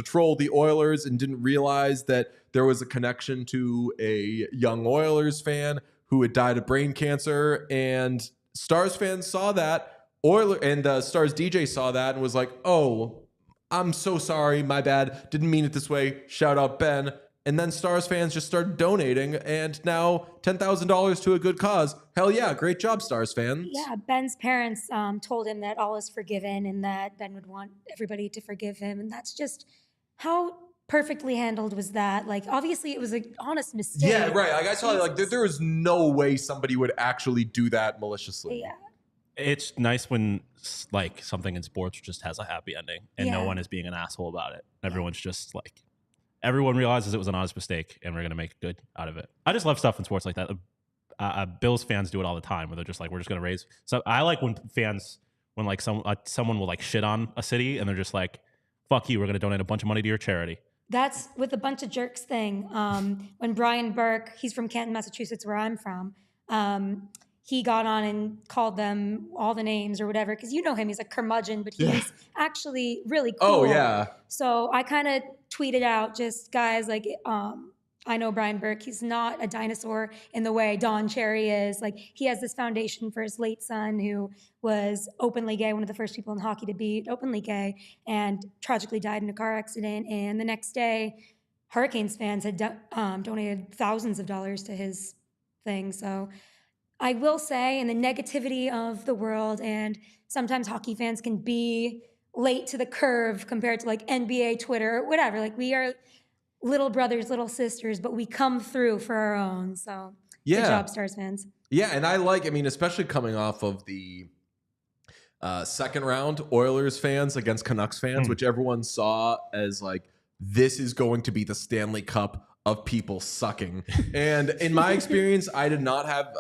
troll the Oilers and didn't realize that there was a connection to a young Oilers fan who had died of brain cancer. And Stars fans saw that. Stars DJ saw that and was like, oh, I'm so sorry. My bad. Didn't mean it this way. Shout out Ben. And then Stars fans just started donating, and now $10,000 to a good cause. Hell yeah. Great job, Stars fans. Yeah, Ben's parents told him that all is forgiven and that Ben would want everybody to forgive him. And that's just how perfectly handled was that. Like, obviously, it was an honest mistake. Yeah, right. Like, I saw like there was no way somebody would actually do that maliciously. Yeah. It's nice when like something in sports just has a happy ending and no one is being an asshole about it. Everyone's just like, everyone realizes it was an honest mistake and we're going to make good out of it. I just love stuff in sports like that. Bills fans do it all the time where they're just like, we're just going to raise. So I like when like someone will like shit on a city and they're just like, fuck you, we're going to donate a bunch of money to your charity. That's with a bunch of jerks thing. When Brian Burke, he's from Canton, Massachusetts, where I'm from, he got on and called them all the names or whatever, because you know him, he's a curmudgeon, but he's actually really cool. Oh, yeah. So I kind of tweeted out, just guys, like, I know Brian Burke, he's not a dinosaur in the way Don Cherry is. Like, he has this foundation for his late son, who was openly gay, one of the first people in hockey to be openly gay, and tragically died in a car accident. And the next day, Hurricanes fans had donated thousands of dollars to his thing. So I will say, in the negativity of the world, and sometimes hockey fans can be late to the curve compared to like NBA Twitter or whatever. Like, we are little brothers, little sisters, but we come through for our own. So good job, Stars fans. Yeah, and I mean, especially coming off of the second round Oilers fans against Canucks fans, which everyone saw as like, this is going to be the Stanley Cup of people sucking. And in my experience, I did not have,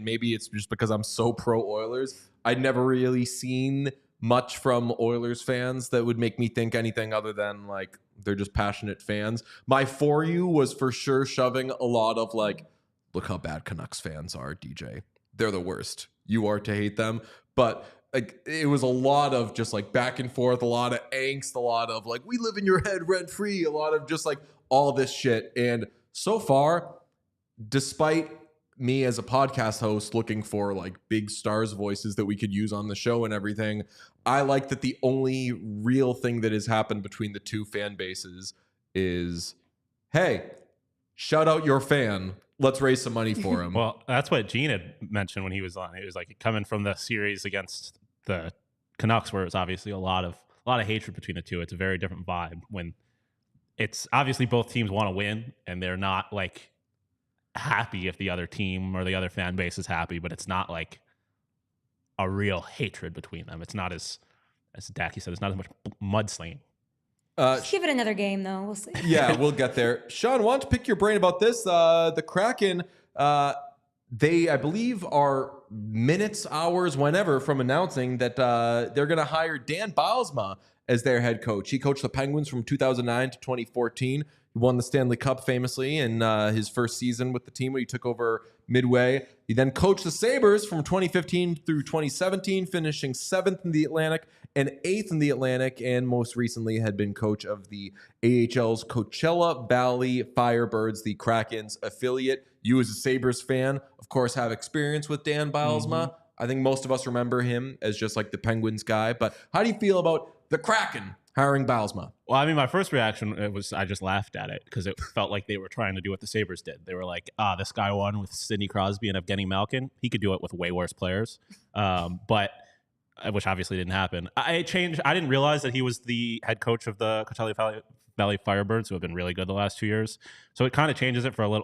maybe it's just because I'm so pro Oilers, I'd never really seen much from Oilers fans that would make me think anything other than like, they're just passionate fans. My For You was for sure shoving a lot of like, look how bad Canucks fans are, DJ. They're the worst. You are to hate them. But like, it was a lot of just like back and forth, a lot of angst, a lot of like, we live in your head rent free, a lot of just like all this shit. And so far, despite me as a podcast host looking for like big Stars voices that we could use on the show and everything, I like that the only real thing that has happened between the two fan bases is, hey, shout out your fan. Let's raise some money for him. Well, that's what Gene had mentioned when he was on. It was like coming from the series against the Canucks, where it's obviously a lot of hatred between the two. It's a very different vibe when it's obviously both teams want to win and they're not like happy if the other team or the other fan base is happy, but it's not like a real hatred between them. It's not as Dacky said, it's not as much mudslinging. Just give it another game, though. We'll see. Yeah, we'll get there. Sean, why don't you pick your brain about this? The Kraken, they, I believe, are minutes, hours, whenever from announcing that they're going to hire Dan Byslma as their head coach. He coached the Penguins from 2009 to 2014. He won the Stanley Cup famously in his first season with the team when he took over midway. He then coached the Sabres from 2015 through 2017, finishing 7th in the Atlantic and 8th in the Atlantic, and most recently had been coach of the AHL's Coachella Valley Firebirds, the Kraken's affiliate. You as a Sabres fan, of course, have experience with Dan Byslma. I think most of us remember him as just like the Penguins guy, but how do you feel about the Kraken hiring Byslma? Well, I mean, my first reaction was I just laughed at it because it felt like they were trying to do what the Sabres did. They were like, this guy won with Sidney Crosby and Evgeny Malkin. He could do it with way worse players, but which obviously didn't happen. I didn't realize that he was the head coach of the Coachella Valley Firebirds, who have been really good the last 2 years. So it kind of changes it for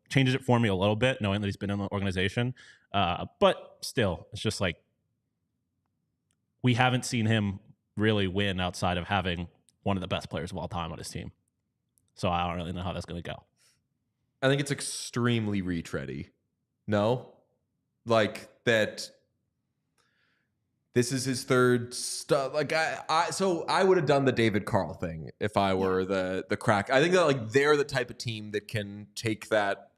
changes it for me a little bit, knowing that he's been in the organization. But still, it's just like we haven't seen him really win outside of having one of the best players of all time on his team. So I don't really know how that's going to go. I think it's extremely retready. No? Like that this is his third stuff. Like so I would have done the David Carl thing if I were the Kraken. I think that like they're the type of team that can take that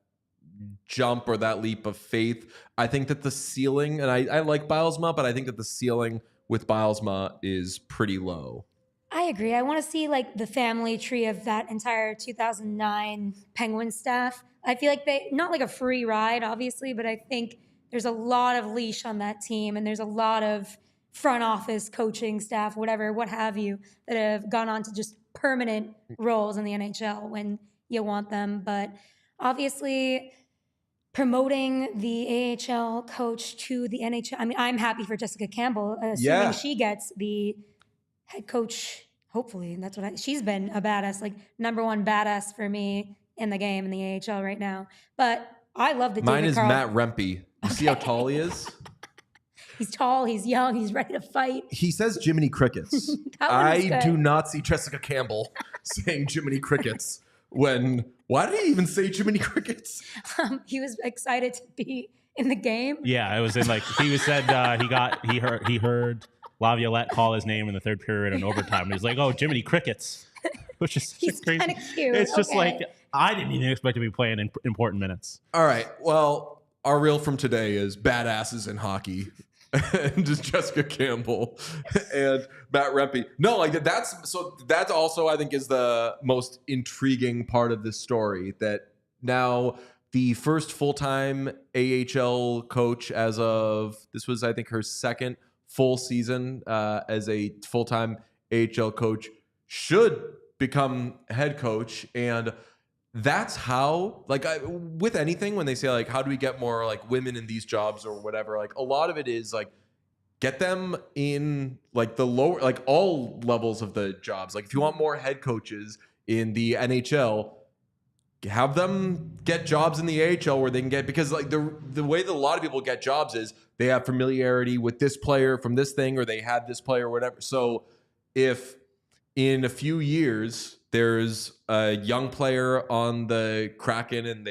jump or that leap of faith. I think that the ceiling, and I like Byslma, but I think that the ceiling with Byslma is pretty low. I agree. I want to see like the family tree of that entire 2009 Penguin staff. I feel like they, not like a free ride, obviously, but I think there's a lot of leash on that team, and there's a lot of front office, coaching staff, whatever, what have you, that have gone on to just permanent roles in the NHL when you want them. But obviously, promoting the AHL coach to the NHL. I mean, I'm happy for Jessica Campbell, assuming she gets the head coach. Hopefully, and that's what she's been a badass, like number one badass for me in the game in the AHL right now. But I love the Mine David is Carl. Matt Rempe. You see how tall he is? He's tall. He's young. He's ready to fight. He says Jiminy Crickets. I do not see Jessica Campbell saying Jiminy Crickets. Why did he even say Jiminy Crickets? He was excited to be in the game. Yeah, it was in like he said he heard Laviolette call his name in the third period in overtime. And he's like, "Oh, Jiminy Crickets," which is He's crazy. kind of cute. It's just Okay. like I didn't even expect to be playing in important minutes. All right. Well, our reel from today is badasses in hockey. And just Jessica Campbell and Matt Rempe. No, like that's also I think is the most intriguing part of this story, that now the first full-time AHL coach as of this was I think her second full season as a full-time AHL coach should become head coach. And that's how, like, with anything, when they say, like, how do we get more, like, women in these jobs or whatever, like, a lot of it is, like, get them in, like, the lower, like, all levels of the jobs. Like, if you want more head coaches in the NHL, have them get jobs in the AHL where they can get, because, like, the way that a lot of people get jobs is they have familiarity with this player from this thing, or they had this player or whatever. So if in a few years there's a young player on the Kraken and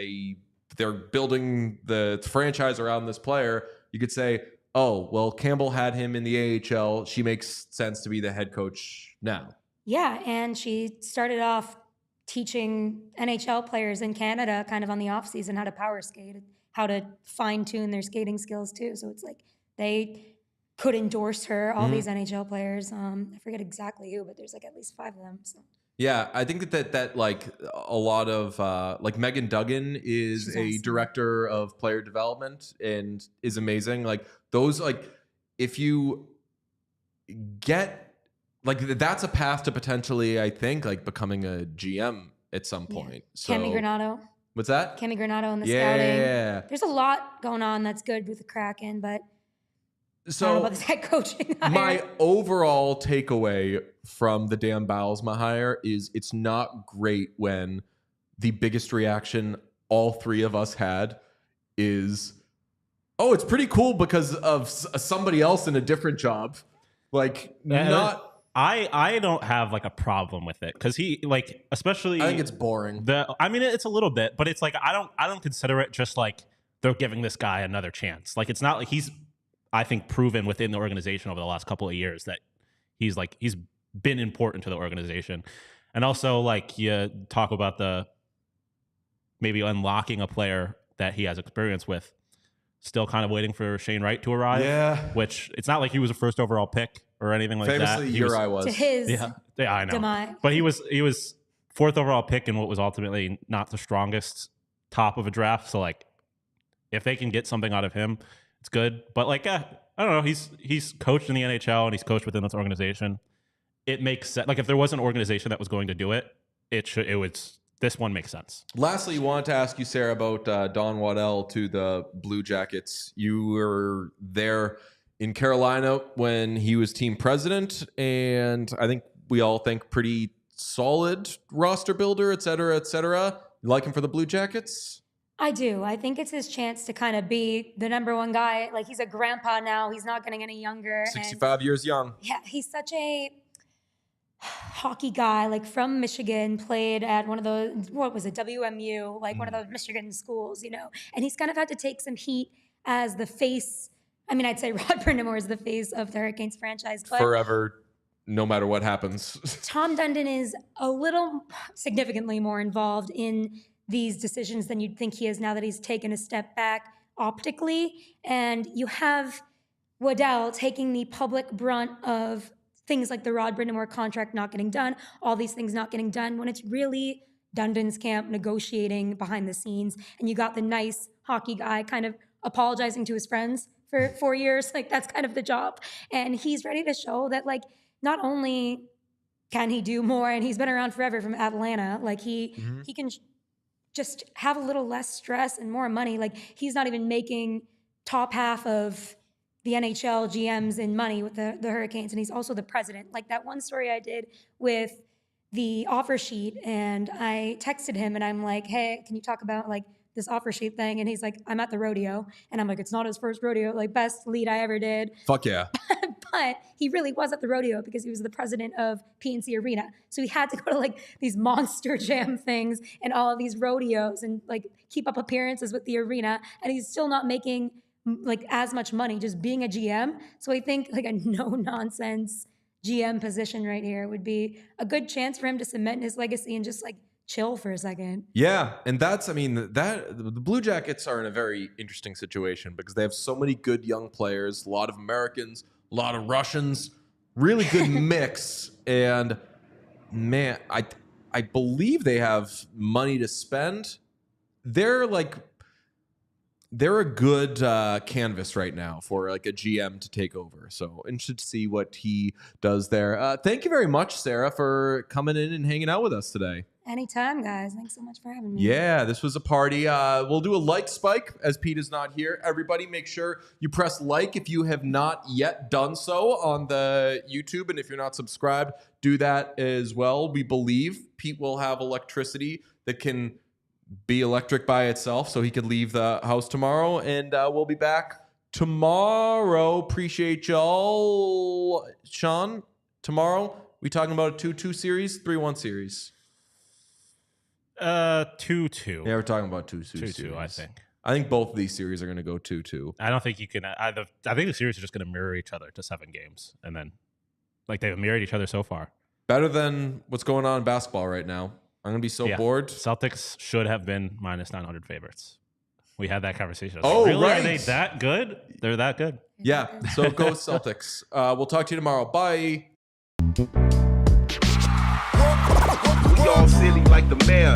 they're building the franchise around this player, you could say, oh, well, Campbell had him in the AHL. She makes sense to be the head coach now. Yeah, and she started off teaching NHL players in Canada kind of on the off season how to power skate, how to fine tune their skating skills too. So it's like they could endorse her, all these NHL players. I forget exactly who, but there's like at least 5 of them. So. Yeah, I think that like a lot of like Megan Duggan is She's a awesome. director of player development and is amazing. Like those, like if you get like that's a path to potentially, I think, like becoming a GM at some point. Yeah. So Cami Granato. What's that? Cami Granato in the Yeah. scouting. There's a lot going on that's good with the Kraken, but I don't know So about this head coaching hire. my overall takeaway from the Dan Byslma hire is it's not great when the biggest reaction all 3 of us had is, oh, it's pretty cool because of somebody else in a different job. Like, Yeah, not. I don't have like a problem with it because he like especially. I think it's boring. I mean, it's a little bit, but it's like I don't consider it just like they're giving this guy another chance. Like it's not like he's I think proven within the organization over the last couple of years that he's been important to the organization, and also like you talk about the maybe unlocking a player that he has experience with. Still kind of waiting for Shane Wright to arrive. Yeah. Which it's not like he was a first overall pick or anything like that. Famously, Uri was. To his Yeah, I know. demise. But he was fourth overall pick in what was ultimately not the strongest top of a draft. So like, if they can get something out of him, it's good. But like, I don't know. He's coached in the NHL and he's coached within this organization. It makes sense. Like if there was an organization that was going to do it, this one makes sense. Lastly, wanted to ask you, Sarah, about Don Waddell to the Blue Jackets. You were there in Carolina when he was team president, and I think we all think pretty solid roster builder, et cetera, et cetera. You like him for the Blue Jackets? I do. I think it's his chance to kind of be the number one guy. Like he's a grandpa now. He's not getting any younger. 65 years young. Yeah, he's such a hockey guy, like from Michigan, played at one of those, what was it, WMU, like one of those Michigan schools, you know, and he's kind of had to take some heat as the face. I mean, I'd say Rod Brind'Amour is the face of the Hurricanes franchise, but Forever, no matter what happens. Tom Dundon is a little significantly more involved in these decisions than you'd think he is now that he's taken a step back optically. And you have Waddell taking the public brunt of things like the Rod Brind'Amour contract not getting done, all these things not getting done, when it's really Dundon's camp negotiating behind the scenes. And you got the nice hockey guy kind of apologizing to his friends for 4 years. Like that's kind of the job. And he's ready to show that like, not only can he do more, and he's been around forever from Atlanta, like he can just have a little less stress and more money. Like he's not even making top half of the NHL GMs in money with the Hurricanes, and he's also the president. Like that one story I did with the offer sheet, and I texted him and I'm like, hey, can you talk about like this offer sheet thing? And he's like, I'm at the rodeo. And I'm like, it's not his first rodeo, like best lead I ever did. Fuck yeah. But he really was at the rodeo because he was the president of PNC Arena. So he had to go to like these monster jam things and all of these rodeos and like keep up appearances with the arena. And he's still not making like as much money just being a GM. So I think like a no nonsense GM position right here would be a good chance for him to cement his legacy and just like chill for a second. Yeah, and that's, I mean, that the Blue Jackets are in a very interesting situation because they have so many good young players, a lot of Americans, a lot of Russians, really good mix. And man, I believe they have money to spend. They're a good canvas right now for like a GM to take over. So interested to see what he does there. Thank you very much, Sarah, for coming in and hanging out with us today. Anytime, guys. Thanks so much for having me. Yeah, this was a party. We'll do a like spike as Pete is not here. Everybody make sure you press like if you have not yet done so on the YouTube. And if you're not subscribed, do that as well. We believe Pete will have electricity that can be electric by itself so he could leave the house tomorrow. And we'll be back tomorrow. Appreciate y'all. Sean, tomorrow we talking about a 2-2 series, 3-1 series? 2-2. Yeah, we're talking about 2-2 series. 2-2, I think. I think both of these series are going to go 2-2. I don't think you can. I think the series are just going to mirror each other to 7 games, and then like they've mirrored each other so far. Better than what's going on in basketball right now. I'm going to be so bored. Celtics should have been minus 900 favorites. We had that conversation. Oh, really? right. Are they that good? They're that good. Yeah. So go Celtics. We'll talk to you tomorrow. Bye. We all silly like the mayor.